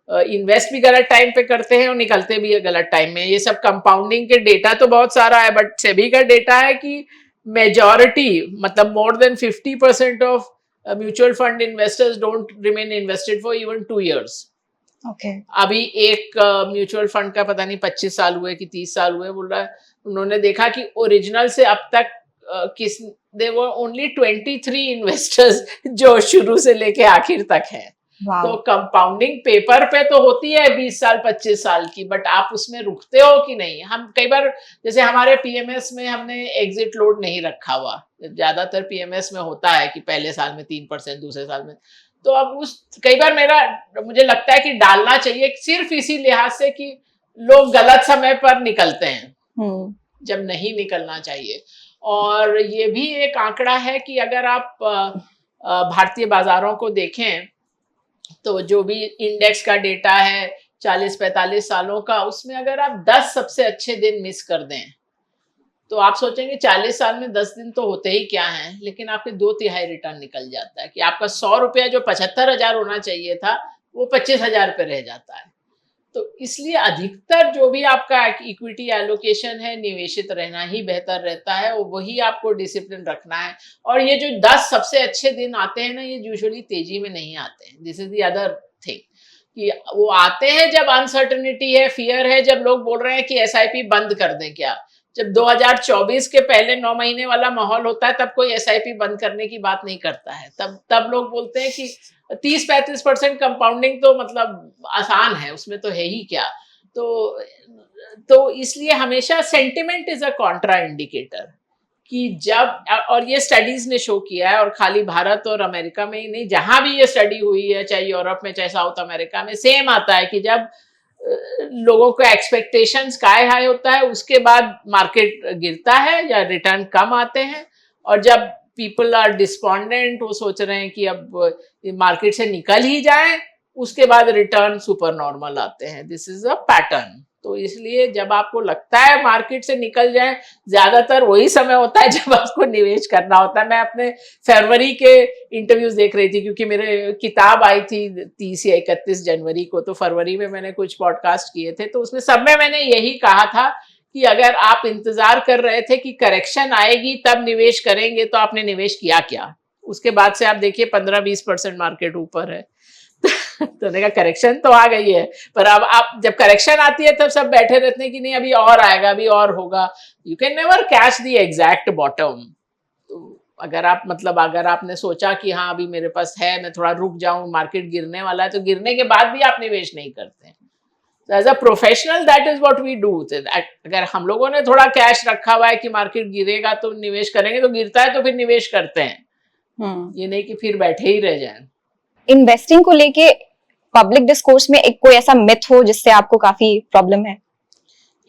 इन्वेस्ट भी गलत टाइम पे करते हैं और निकलते भी है गलत टाइम में। ये सब कंपाउंडिंग के डेटा तो बहुत सारा है, बट सेबी का डेटा है कि मेजॉरिटी, मतलब more than 50% of mutual fund investors don't remain invested for even 2 years। अभी एक म्यूचुअल फंड का पता नहीं 25 साल हुए कि 30 साल हुए, बोल रहा है उन्होंने देखा कि ओरिजिनल से अब तक किस देयर वर ओनली 23 इन्वेस्टर्स जो शुरू से लेके आखिर तक हैं। तो कंपाउंडिंग पेपर पे तो होती है 20 साल 25 साल की, बट आप उसमें रुकते हो कि नहीं। हम कई बार, जैसे हमारे पीएमएस में हमने एग्जिट लोड नहीं रखा हुआ, ज्यादातर पीएमएस में होता है कि पहले साल में 3%, दूसरे साल में। तो अब उस कई बार मुझे लगता है कि डालना चाहिए सिर्फ इसी लिहाज से कि लोग गलत समय पर निकलते हैं जब नहीं निकलना चाहिए। और ये भी एक आंकड़ा है कि अगर आप भारतीय बाजारों को देखें तो जो भी इंडेक्स का डेटा है 40-45 सालों का, उसमें अगर आप 10 सबसे अच्छे दिन मिस कर दें तो आप सोचेंगे 40 साल में 10 दिन तो होते ही क्या हैं, लेकिन आपके 2/3 रिटर्न निकल जाता है कि आपका 100 रुपया जो 75,000 होना चाहिए था वो 25,000 पे रह जाता है। तो इसलिए अधिकतर जो भी आपका इक्विटी एलोकेशन है, निवेशित रहना ही बेहतर रहता है, वही आपको डिसिप्लिन रखना है। और ये जो 10 सबसे अच्छे दिन आते हैं ना, ये यूजुअली तेजी में नहीं आते हैं। This is the other thing. कि वो आते हैं जब अनसर्टेनिटी है, फियर है, जब लोग बोल रहे हैं कि एसआईपी बंद कर दें क्या। जब 2024 के पहले 9 महीने वाला माहौल होता है तब कोई एसआईपी बंद करने की बात नहीं करता है। तब लोग बोलते हैं कि 30-35% कंपाउंडिंग तो मतलब आसान है, उसमें तो है ही क्या। तो इसलिए हमेशा sentiment is a Contra indicator कि जब, और ये स्टडीज ने शो किया है, और खाली भारत और अमेरिका में ही नहीं, जहां भी ये स्टडी हुई है, चाहे यूरोप में चाहे साउथ अमेरिका में, सेम आता है कि जब लोगों का एक्सपेक्टेशन स्काई हाई होता है उसके बाद मार्केट गिरता है या रिटर्न कम आते हैं, और जब पीपल आर डिस्पॉन्डेंट, वो सोच रहे हैं कि अब मार्केट से निकल ही जाए, उसके बाद रिटर्न सुपर नॉर्मल आते हैं। This is a pattern. तो इसलिए जब आपको लगता है मार्केट से निकल जाए, ज्यादातर वही समय होता है जब आपको निवेश करना होता है। मैं अपने फरवरी के इंटरव्यूज देख रही थी, क्योंकि मेरे किताब आई थी 30 या 31 जनवरी को, तो फरवरी में मैंने कुछ पॉडकास्ट किए थे, तो उसमें सब में मैंने यही कहा था कि अगर आप इंतजार कर रहे थे कि करेक्शन आएगी तब निवेश करेंगे, तो आपने निवेश किया क्या। उसके बाद से आप देखिए 15-20% मार्केट ऊपर है। तो देखा करेक्शन तो आ गई है, पर अब आप जब करेक्शन आती है तब सब बैठे रहते हैं कि नहीं अभी और आएगा, अभी और होगा। You can never catch the exact bottom. तो अगर आप मतलब अगर आपने सोचा कि हाँ अभी मेरे पास है, मैं थोड़ा रुक जाऊं, मार्केट गिरने वाला है, तो गिरने के बाद भी आप निवेश नहीं करते। As a professional that is what we do. अगर हम लोगों ने थोड़ा कैश रखा हुआ है कि मार्केट गिरेगा तो निवेश करेंगे, तो गिरता है तो फिर निवेश करते हैं। ये नहीं कि फिर बैठे ही रह जाए। इन्वेस्टिंग को लेके पब्लिक डिस्कोर्स में एक कोई ऐसा मिथ हो जिससे आपको काफी प्रॉब्लम है?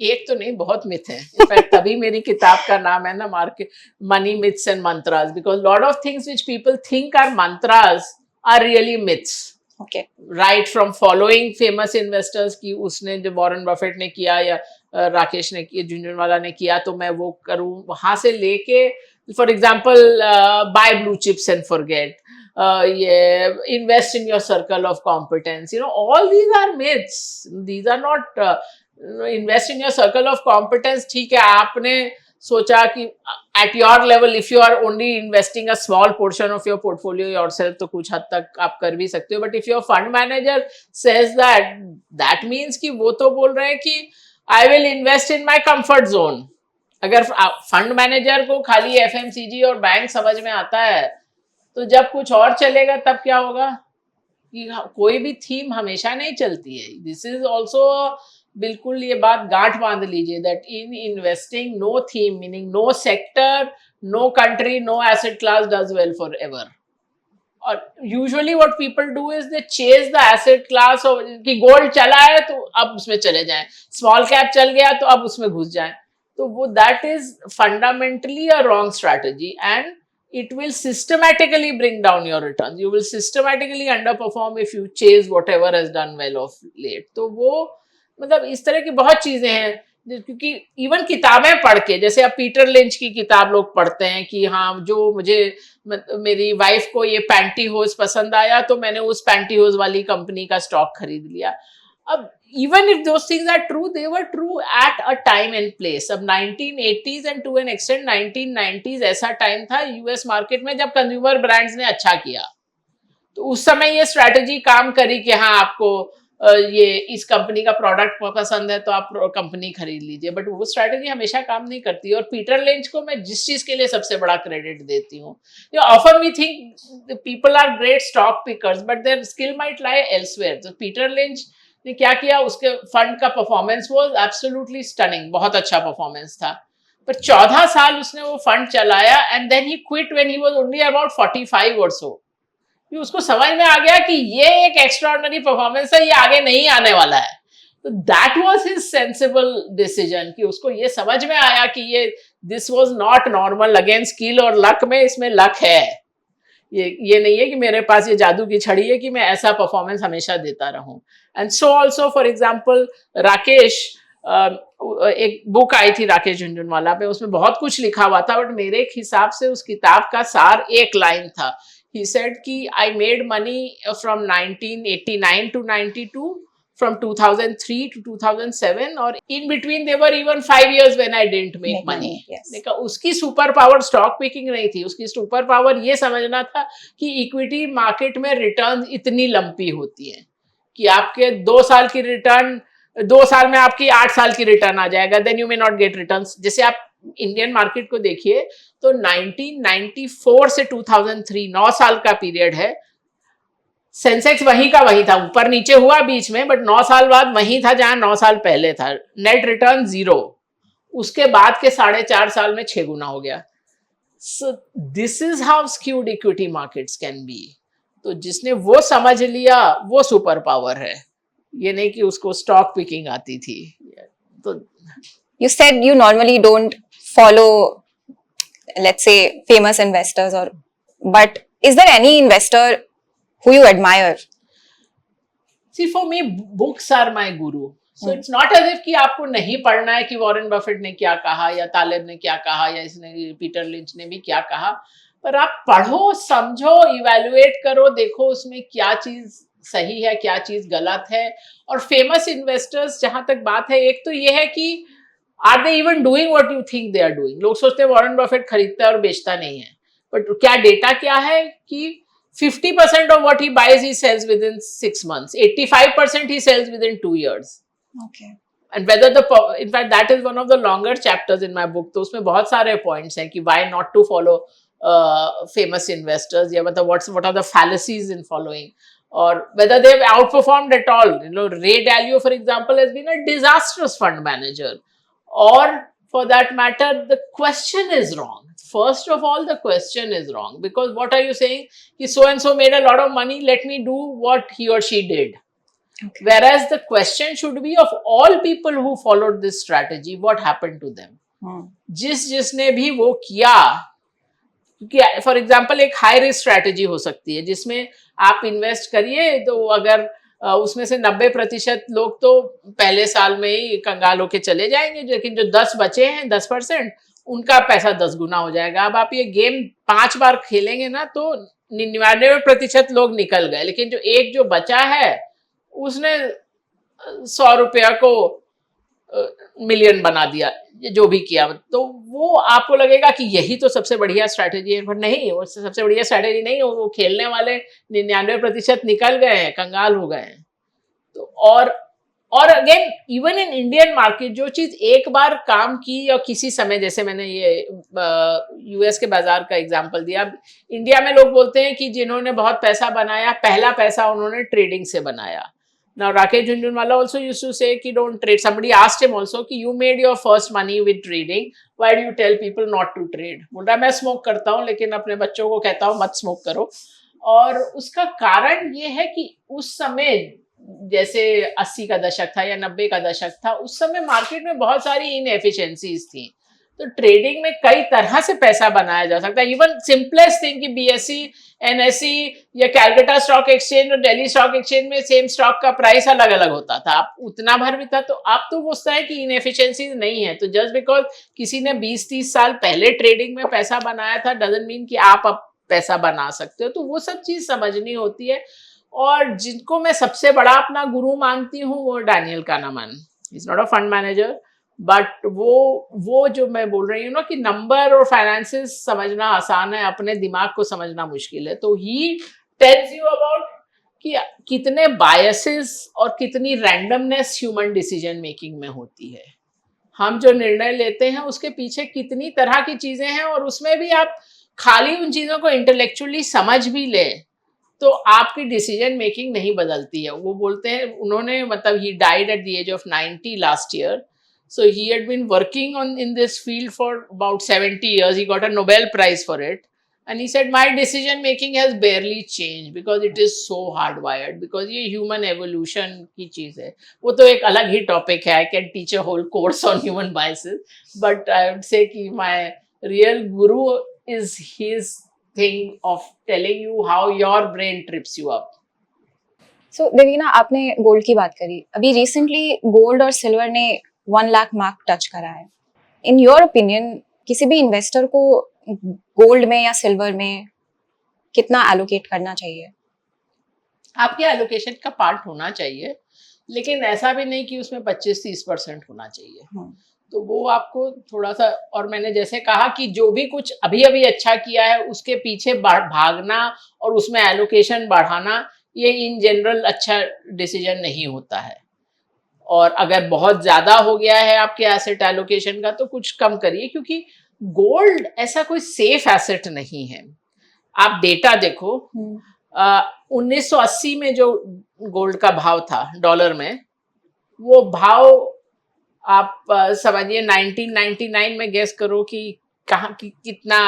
एक तो नहीं, बहुत मिथ है। इनफैक्ट तभी मेरी किताब का नाम है ना market money myths and mantras, because lot of things which people think are mantras are really myths. Okay. Right from following famous investors की, उसने जो वॉरेन बफेट ने किया या राकेश ने किया, झुंझुनवाला ने किया तो मैं वो करूं, वहां से लेके for example buy blue chips and forget, ये invest in your circle of competence, all these are myths, these are not invest in your circle of competence. ठीक है, आपने सोचा कि at your level if you are only investing a small portion of your portfolio yourself तो कुछ हद तक आप कर भी सकते हो, but if your fund manager says that means कि वो तो बोल रहे हैं कि I will invest in my comfort zone। अगर फंड मैनेजर को खाली एफएमसीजी और बैंक समझ में आता है, तो जब कुछ और चलेगा तब क्या होगा कि कोई भी थीम हमेशा नहीं चलती है। दिस इज ऑल्सो, बिल्कुल ये बात गांठ बांध लीजिए, that in investing no theme meaning no sector, no country, no asset class does well forever. और usually what people do is they chase the asset class, कि गोल्ड चला है तो अब उसमें चले जाएं, स्मॉल कैप चल गया तो अब उसमें घुस जाएं। तो वो that is fundamentally a wrong strategy, and it will systematically bring down your returns. You will systematically underperform if you chase whatever has done well of late. तो वो मतलब इस तरह की बहुत चीजें हैं, क्योंकि इवन किताबें पढ़ के, जैसे अब पीटर लिंच की किताब लोग पढ़ते हैं कि हाँ जो मुझे मेरी वाइफ को ये पैंटीहोज पसंद आया तो मैंने उस पैंटीहोज वाली कंपनी का स्टॉक खरीद लिया। अब even if those things are true, they were true at a time and place। अब 1980s and to an extent 1990s ऐसा टाइम था यूएस मार्केट में जब कंज्यूमर ब्रांड्स ने अच्छा किया, तो उस समय ये स्ट्रैटेजी काम करी कि हाँ आपको ये इस कंपनी का प्रोडक्ट पसंद है तो आप कंपनी खरीद लीजिए, बट वो स्ट्रैटेजी हमेशा काम नहीं करती। और पीटर लिंच को मैं जिस चीज के लिए सबसे बड़ा क्रेडिट देती हूँ, often we think people are great stock pickers but their skill might lie elsewhere. तो पीटर लिंच ने क्या किया, उसके फंड का परफॉर्मेंस वाज एब्सोल्युटली स्टनिंग, बहुत अच्छा परफॉर्मेंस था, पर 14 साल उसने वो फंड चलाया and then he quit when he was only about 45 or सो। उसको समझ में आ गया कि ये एक एक्स्ट्राऑर्डिनरी परफॉर्मेंस है, ये आगे नहीं आने वाला है। तो that was his sensible decision, कि उसको ये समझ में आया कि ये this was not normal. Again skill और लक में, इसमें लक है, ये नहीं है कि मेरे पास ये जादू की छड़ी है कि मैं ऐसा परफॉर्मेंस हमेशा देता रहूं। And so also for example Rakesh, एक बुक आई थी राकेश झुंझुनवाला पे, उसमें बहुत कुछ लिखा हुआ था, बट मेरे हिसाब से उस किताब का सार एक लाइन था। He said कि I made money from 1989 to 92, from 2003 to 2007, और in between there were even 5 years when I didn't make money. देखा, उसकी सुपर पावर स्टॉक पिकिंग नहीं थी, उसकी सुपर पावर ये समझना था कि इक्विटी मार्केट में रिटर्न्स इतनी लंपी होती हैं कि आपके 2 साल की रिटर्न 2 साल में आपकी 8 साल की रिटर्न आ जाएगा, then you may not get returns. जैसे आप इंडियन मार्केट को देखिए तो 1994 से 2003 9 साल का पीरियड है, सेंसेक्स वही का वही था, ऊपर नीचे हुआ बीच में, बट 9 साल बाद वही था जहां 9 साल पहले था। नेट रिटर्न 0, उसके बाद के 4.5 साल में 6 गुना हो गया। So this is how skewed equity markets can be. तो जिसने वो समझ लिया वो सुपर पावर है, ये नहीं कि उसको स्टॉक पिकिंग आती थी। तो You said you normally don't follow, let's say, famous investors, but is there any investor who you admire? See, for me, books are my guru. So it's not as if कि आपको नहीं पढ़ना है कि Warren Buffett ने क्या कहा या तालिब ने क्या कहा या इसने पीटर लिंच ने भी क्या कहा, पर आप पढ़ो, समझो, इवैल्यूएट करो, देखो उसमें क्या चीज सही है, क्या चीज गलत है। और फेमस इन्वेस्टर्स जहां तक बात है, एक तो ये है कि are they even doing what you think they are doing. लोग सोचते हैं वॉरेन बफेट खरीदता है और बेचता नहीं है, बट क्या डेटा क्या है कि 50% of what he buys he sells within 6 months, 85% he sells within 2 years. Okay. And whether in fact that is one of the longer chapters in my book, तो उसमें बहुत सारे points हैं कि why not to follow famous investors, या मतलब what are the fallacies in following, or whether they've outperformed at all. You know, Ray Dalio for example has been a disastrous fund manager, or for that matter the question is wrong. First of all, the question is wrong, because what are you saying? Ki so and so made a lot of money, let me do what he or she did. Okay. Whereas the question should be of all people who followed this strategy, what happened to them? जिसने भी वो किया, क्योंकि for example एक high risk strategy हो सकती है जिसमें आप इन्वेस्ट करिए, तो अगर उसमें से 90% लोग तो पहले साल में ही कंगाल होके चले जाएंगे, लेकिन जो 10 बचे हैं 10%, उनका पैसा 10 गुना हो जाएगा। अब आप ये गेम 5 बार खेलेंगे ना तो 99% लोग निकल गए, लेकिन जो एक जो बचा है उसने 100 रुपया को मिलियन बना दिया, जो भी किया, तो वो आपको लगेगा कि यही तो सबसे बढ़िया स्ट्रैटेजी है, पर नहीं, वो सबसे बढ़िया स्ट्रैटेजी नहीं है। वो खेलने वाले 99% निकल गए हैं, कंगाल हो गए हैं। तो और again even in Indian market जो चीज एक बार काम की, या किसी समय, जैसे मैंने ये यूएस के बाजार का एग्जांपल दिया, इंडिया में लोग बोलते हैं कि जिन्होंने बहुत पैसा बनाया, पहला पैसा उन्होंने ट्रेडिंग से बनाया। Now Rakesh Jhunjhunwala also used to say कि don't trade. Somebody asked him also कि you made your first money with trading, why do you tell people not to trade? बोल रहा मैं स्मोक करता हूँ लेकिन अपने बच्चों को कहता हूँ मत स्मोक करो। और उसका कारण ये है कि उस समय जैसे 80 का दशक था या 90 का दशक था, उस समय मार्केट में बहुत सारी इनएफिशिएंसीज थी, तो ट्रेडिंग में कई तरह से पैसा बनाया जा सकता है। इवन सिंपलेस्ट थिंग कि बीएसई, एनएसई या कैलकाटा स्टॉक एक्सचेंज और दिल्ली स्टॉक एक्सचेंज में सेम स्टॉक का प्राइस अलग अलग होता था, आप उतना भर भी था। तो आप तो वो है कि इनएफिशिएंसीज नहीं है, तो जस्ट बिकॉज किसी ने 20-30 साल पहले ट्रेडिंग में पैसा बनाया था डजंट मीन कि आप अब पैसा बना सकते हो। तो वो सब चीज समझनी होती है। और जिनको मैं सबसे बड़ा अपना गुरु मानती हूँ वो Daniel Kahneman. Is not a fund manager, but वो जो मैं बोल रही हूँ ना कि नंबर और फाइनेंसेस समझना आसान है, अपने दिमाग को समझना मुश्किल है। तो ही टेल्स यू अबाउट कि कितने बायसेस और कितनी रैंडमनेस ह्यूमन डिसीजन मेकिंग में होती है। हम जो निर्णय लेते हैं उसके पीछे कितनी तरह की चीजें हैं, और उसमें भी आप खाली उन चीजों को इंटेलेक्चुअली समझ भी ले तो आपकी डिसीजन मेकिंग नहीं बदलती है। वो बोलते हैं, उन्होंने मतलब ही died at the age of 90 last year, so he had been working in this field for about 70 years. He got a Nobel Prize for it, and he said my decision making has barely changed because it is so hardwired, because ये human evolution की चीज है। वो तो एक अलग ही topic है, I can teach a whole course on human biases, but I would say कि my real guru is his thing of telling you how your brain trips you up. So Devina, आपने गोल्ड की बात करी, अभी recently gold और silver ने 1 lakh mark touch करा है। इन योर ओपिनियन किसी भी इन्वेस्टर को गोल्ड में या सिल्वर में कितना एलोकेट करना चाहिए? आपके एलोकेशन का पार्ट होना चाहिए, लेकिन ऐसा भी नहीं कि उसमें 25-30% होना चाहिए। तो वो आपको थोड़ा सा, और मैंने जैसे कहा कि जो भी कुछ अभी अभी अच्छा किया है उसके पीछे भागना और उसमें एलोकेशन बढ़ाना, ये इन जनरल अच्छा डिसीजन नहीं होता है। और अगर बहुत ज्यादा हो गया है आपके एसेट एलोकेशन का तो कुछ कम करिए, क्योंकि गोल्ड ऐसा कोई सेफ एसेट नहीं है। आप डेटा देखो, 1980 में जो गोल्ड का भाव था डॉलर में, वो भाव आप समझिए 1999 में गेस करो कि कहाँ की कितना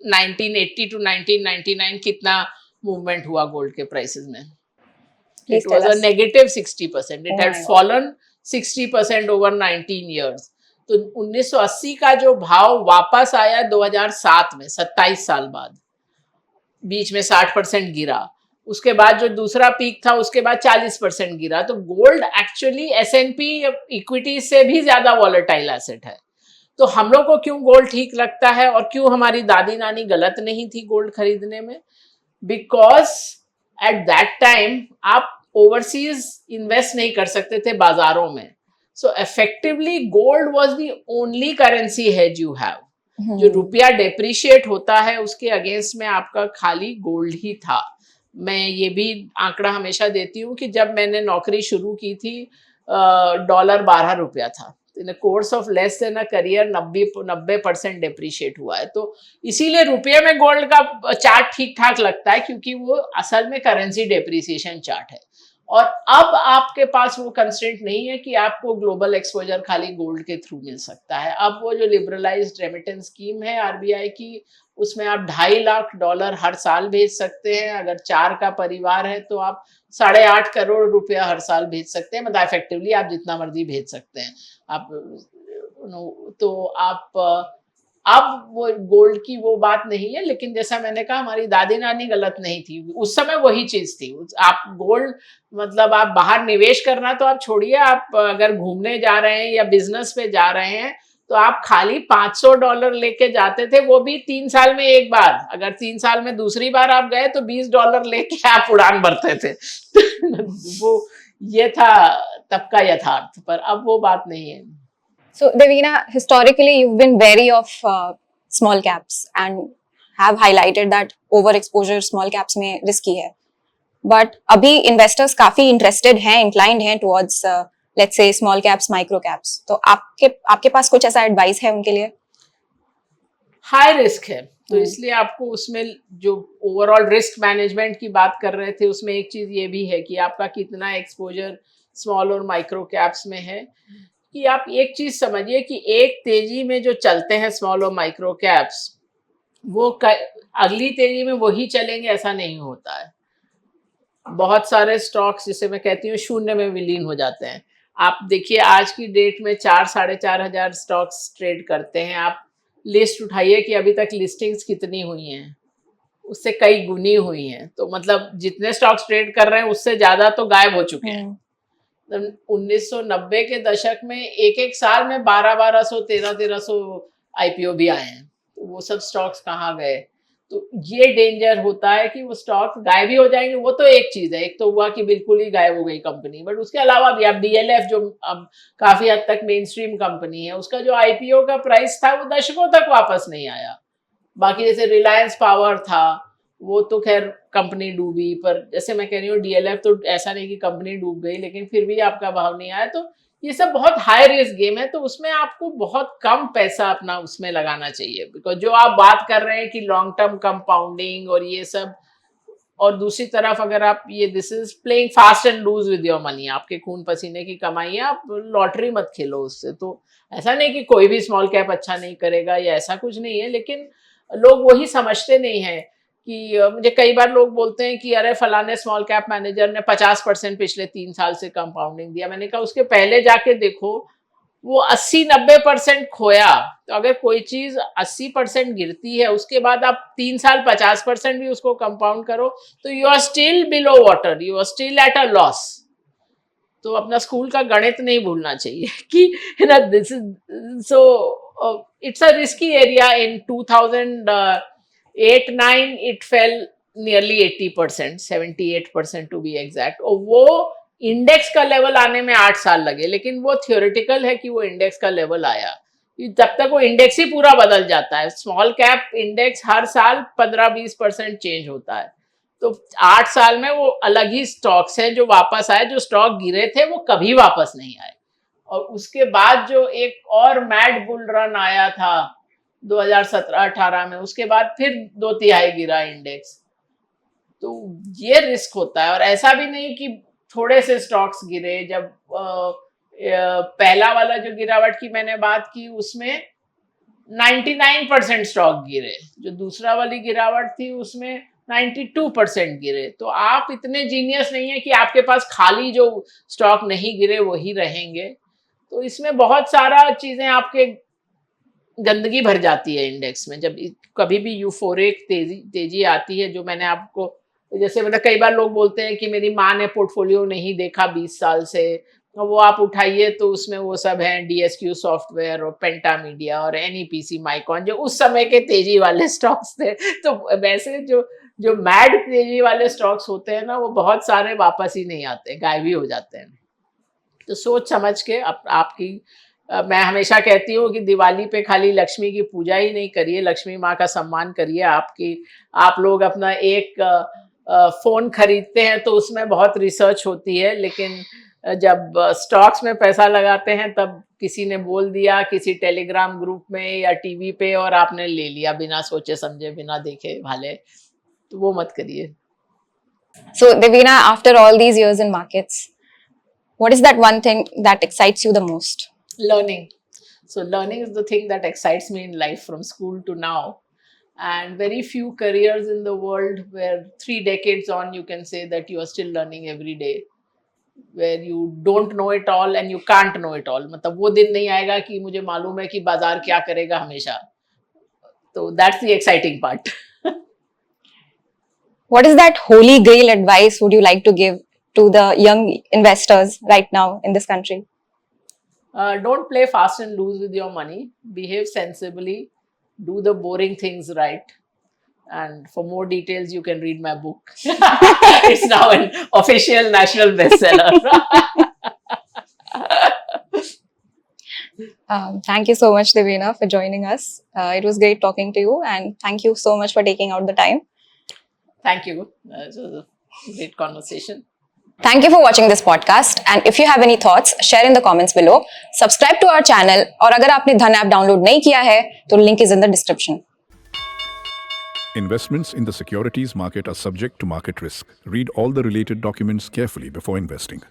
1980 टू 1999 कितना मूवमेंट हुआ गोल्ड के प्राइसेस में। Please It was tell a us. negative 60%. It Oh had my God. fallen 60% over 19 years. तो 1980 का जो भाव वापस आया 2007 में, 27 साल बाद, बीच में 60% गिरा। उसके बाद जो दूसरा पीक था उसके बाद 40% गिरा। तो गोल्ड एक्चुअली S&P इक्विटी से भी ज्यादा वॉलेटाइल एसेट है। तो हम लोग को क्यों गोल्ड ठीक लगता है और क्यों हमारी दादी नानी गलत नहीं थी गोल्ड खरीदने में? बिकॉज एट दैट टाइम आप ओवरसीज इन्वेस्ट नहीं कर सकते थे बाजारों में। सो effectively gold was the only currency hedge you have. जो रुपया डेप्रिशिएट होता है उसके अगेंस्ट में आपका खाली गोल्ड ही था। मैं ये भी आंकड़ा हमेशा देती हूँ कि जब मैंने नौकरी शुरू की थी डॉलर 12 रुपया था। In course of less than a career 90% depreciate हुआ है। तो इसीलिए रुपये में गोल्ड का चार्ट ठीक ठाक लगता है, क्योंकि वो असल में करेंसी डेप्रिसिएशन चार्ट है। और अब आपके पास वो कंस्ट्रेंट नहीं है कि आपको ग्लोबल एक्सपोजर खाली गोल्ड के थ्रू मिल सकता है। अब वो जो लिबरलाइज्ड रेमिटेंस स्कीम है आरबीआई की, उसमें आप $2.5 लाख हर साल भेज सकते हैं। अगर 4 का परिवार है तो आप 8.5 करोड़ रुपया हर साल भेज सकते हैं। मतलब इफेक्टिवली आप जितना मर्जी भेज सकते हैं। आप तो आप अब वो गोल्ड की वो बात नहीं है। लेकिन जैसा मैंने कहा, हमारी दादी नानी गलत नहीं थी, उस समय वही चीज थी। आप गोल्ड मतलब आप बाहर निवेश करना तो आप छोड़िए, आप अगर घूमने जा रहे हैं या बिजनेस पे जा रहे हैं तो आप खाली $500 लेके जाते थे, वो भी 3 साल में एक बार। अगर 3 साल में दूसरी बार आप गए तो $20 लेके आप उड़ान भरते थे। वो ये था तब का यथार्थ, पर अब वो बात नहीं है। So, Devina, historically, you've been wary of small caps and have highlighted that overexposure small caps में risky है. But अभी investors काफी interested हैं, inclined हैं towards let's say small caps, micro caps. तो आपके पास कुछ ऐसा advice है उनके लिए? हाई रिस्क है, तो इसलिए आपको उसमें जो ओवरऑल रिस्क मैनेजमेंट की बात कर रहे थे उसमें एक चीज ये भी है कि आपका कितना एक्सपोजर स्मॉल और माइक्रो कैप्स में है। कि आप एक चीज समझिए कि एक तेजी में जो चलते हैं स्मॉल और माइक्रो कैप्स, वो अगली तेजी में वही चलेंगे ऐसा नहीं होता है। बहुत सारे स्टॉक्स, जिसे मैं कहती हूँ, शून्य में विलीन हो जाते हैं। आप देखिए आज की डेट में 4-4.5 हजार स्टॉक्स ट्रेड करते हैं। आप लिस्ट उठाइए कि अभी तक लिस्टिंग्स कितनी हुई हैं, उससे कई गुनी हुई हैं। तो मतलब जितने स्टॉक्स ट्रेड कर रहे हैं उससे ज्यादा तो गायब हो चुके हैं। 1990 के दशक में एक एक साल में 1200 1300 आईपीओ भी आए हैं। तो वो सब स्टॉक्स कहाँ गए? तो ये डेंजर होता है कि वो स्टॉक्स गायब ही हो जाएंगे। वो तो एक चीज है, एक तो हुआ कि बिल्कुल ही गायब हो गई कंपनी, बट उसके अलावा भी आप डीएलएफ जो अब काफी हद तक मेन स्ट्रीम कंपनी है, उसका जो आईपीओ का प्राइस था वो दशकों तक वापस नहीं आया। बाकी जैसे रिलायंस पावर था, वो तो खैर कंपनी डूबी, पर जैसे मैं कह रही हूँ डीएलएफ तो ऐसा नहीं कि कंपनी डूब गई, लेकिन फिर भी आपका भाव नहीं आया। तो ये सब बहुत हाई रिस्क गेम है, तो उसमें आपको बहुत कम पैसा अपना उसमें लगाना चाहिए। बिकॉज जो आप बात कर रहे हैं कि लॉन्ग टर्म कंपाउंडिंग और ये सब, और दूसरी तरफ अगर आप ये this is playing fast and loose with your money, आपके खून पसीने की कमाई है, आप लॉटरी मत खेलो उससे। तो ऐसा नहीं कि कोई भी स्मॉल कैप अच्छा नहीं करेगा या ऐसा कुछ नहीं है, लेकिन लोग वही समझते नहीं है कि मुझे कई बार लोग बोलते हैं कि अरे फलाने स्मॉल कैप मैनेजर ने 50% पिछले 3 साल से कंपाउंडिंग दिया। मैंने कहा उसके पहले जाके देखो, वो 80-90% खोया। तो अगर कोई चीज 80% गिरती है, उसके बाद आप 3 साल 50% भी उसको कंपाउंड करो, तो you are still below water, you are still at a loss. तो अपना स्कूल का गणित नहीं भूलना चाहिए कि ना this is so it's a risky area. In 2008-9 it fell nearly 80%, 78% to be exact. और वो इंडेक्स का लेवल आने में 8 साल लगे, लेकिन वो थियोरेटिकल है कि वो इंडेक्स का लेवल आया। तब तक वो इंडेक्स ही पूरा बदल जाता है। स्मॉल कैप इंडेक्स हर साल 15-20% चेंज होता है। तो 8 साल में वो अलग ही स्टॉक्स हैं जो वापस आए, जो स्टॉक गिरे थे वो कभी वापस नहीं आए। और उसके बाद जो एक और मैड बुल रन आया था 2017-18 में, उसके बाद फिर 2/3 गिरा इंडेक्स। तो ये रिस्क होता है। और ऐसा भी नहीं कि थोड़े से स्टॉक्स गिरे। जब पहला वाला जो गिरावट की मैंने बात की उसमें 99% स्टॉक गिरे, जो दूसरा वाली गिरावट थी उसमें 92% गिरे। तो आप इतने जीनियस नहीं है कि आपके पास खाली जो स्टॉक नहीं गिरे वही रहेंगे। तो इसमें बहुत सारा चीजें आपके गंदगी भर जाती है इंडेक्स में। जब कभी भी यूफोरिक तेजी आती है, जो मैंने आपको, जैसे मतलब कई बार लोग बोलते हैं कि मेरी माँ ने पोर्टफोलियो नहीं देखा 20 साल से, तो वो आप उठाइए तो उसमें वो सब हैं, डीएसक्यू सॉफ्टवेयर और पेंटा मीडिया और एनईपीसी माइकॉन, जो उस समय के तेजी वाले स्टॉक्स थे। तो वैसे जो जो मैड तेजी वाले स्टॉक्स होते हैं ना, वो बहुत सारे वापस ही नहीं आते, गायब ही हो जाते हैं। तो सोच समझ के आपकी मैं हमेशा कहती हूँ कि दिवाली पे खाली लक्ष्मी की पूजा ही नहीं करिए, लक्ष्मी माँ का सम्मान करिए। आप लोग अपना एक फ़ोन खरीदते हैं तो उसमें बहुत रिसर्च होती है, लेकिन जब स्टॉक्स में पैसा लगाते हैं तब किसी ने बोल दिया किसी टेलीग्राम ग्रुप में या टीवी पे, और आपने ले लिया बिना सोचे समझे, बिना देखे भाले। तो वो मत करिए। So, Devina, after all these years in markets, what is that one thing that excites you the most? Learning. So learning is the thing that excites me in life from school to now. And very few careers in the world where 3 decades on you can say that you are still learning every day, where you don't know it all and you can't know it all. मतलब वो दिन नहीं आएगा कि मुझे मालूम है कि बाजार क्या करेगा हमेशा। तो that's the exciting part. What is that holy grail advice would you like to give to the young investors right now in this country? Don't play fast and loose with your money. Behave sensibly. Do the boring things right. And for more details, you can read my book. It's now an official national bestseller. Thank you so much, Devina, for joining us. It was great talking to you, and thank you so much for taking out the time. Thank you. It was a great conversation. Thank you for watching this podcast, and if you have any thoughts, share in the comments below. Subscribe to our channel, और अगर आपने धन app download नहीं किया है तो link is in the description. Investments in the securities market are subject to market risk. Read all the related documents carefully before investing.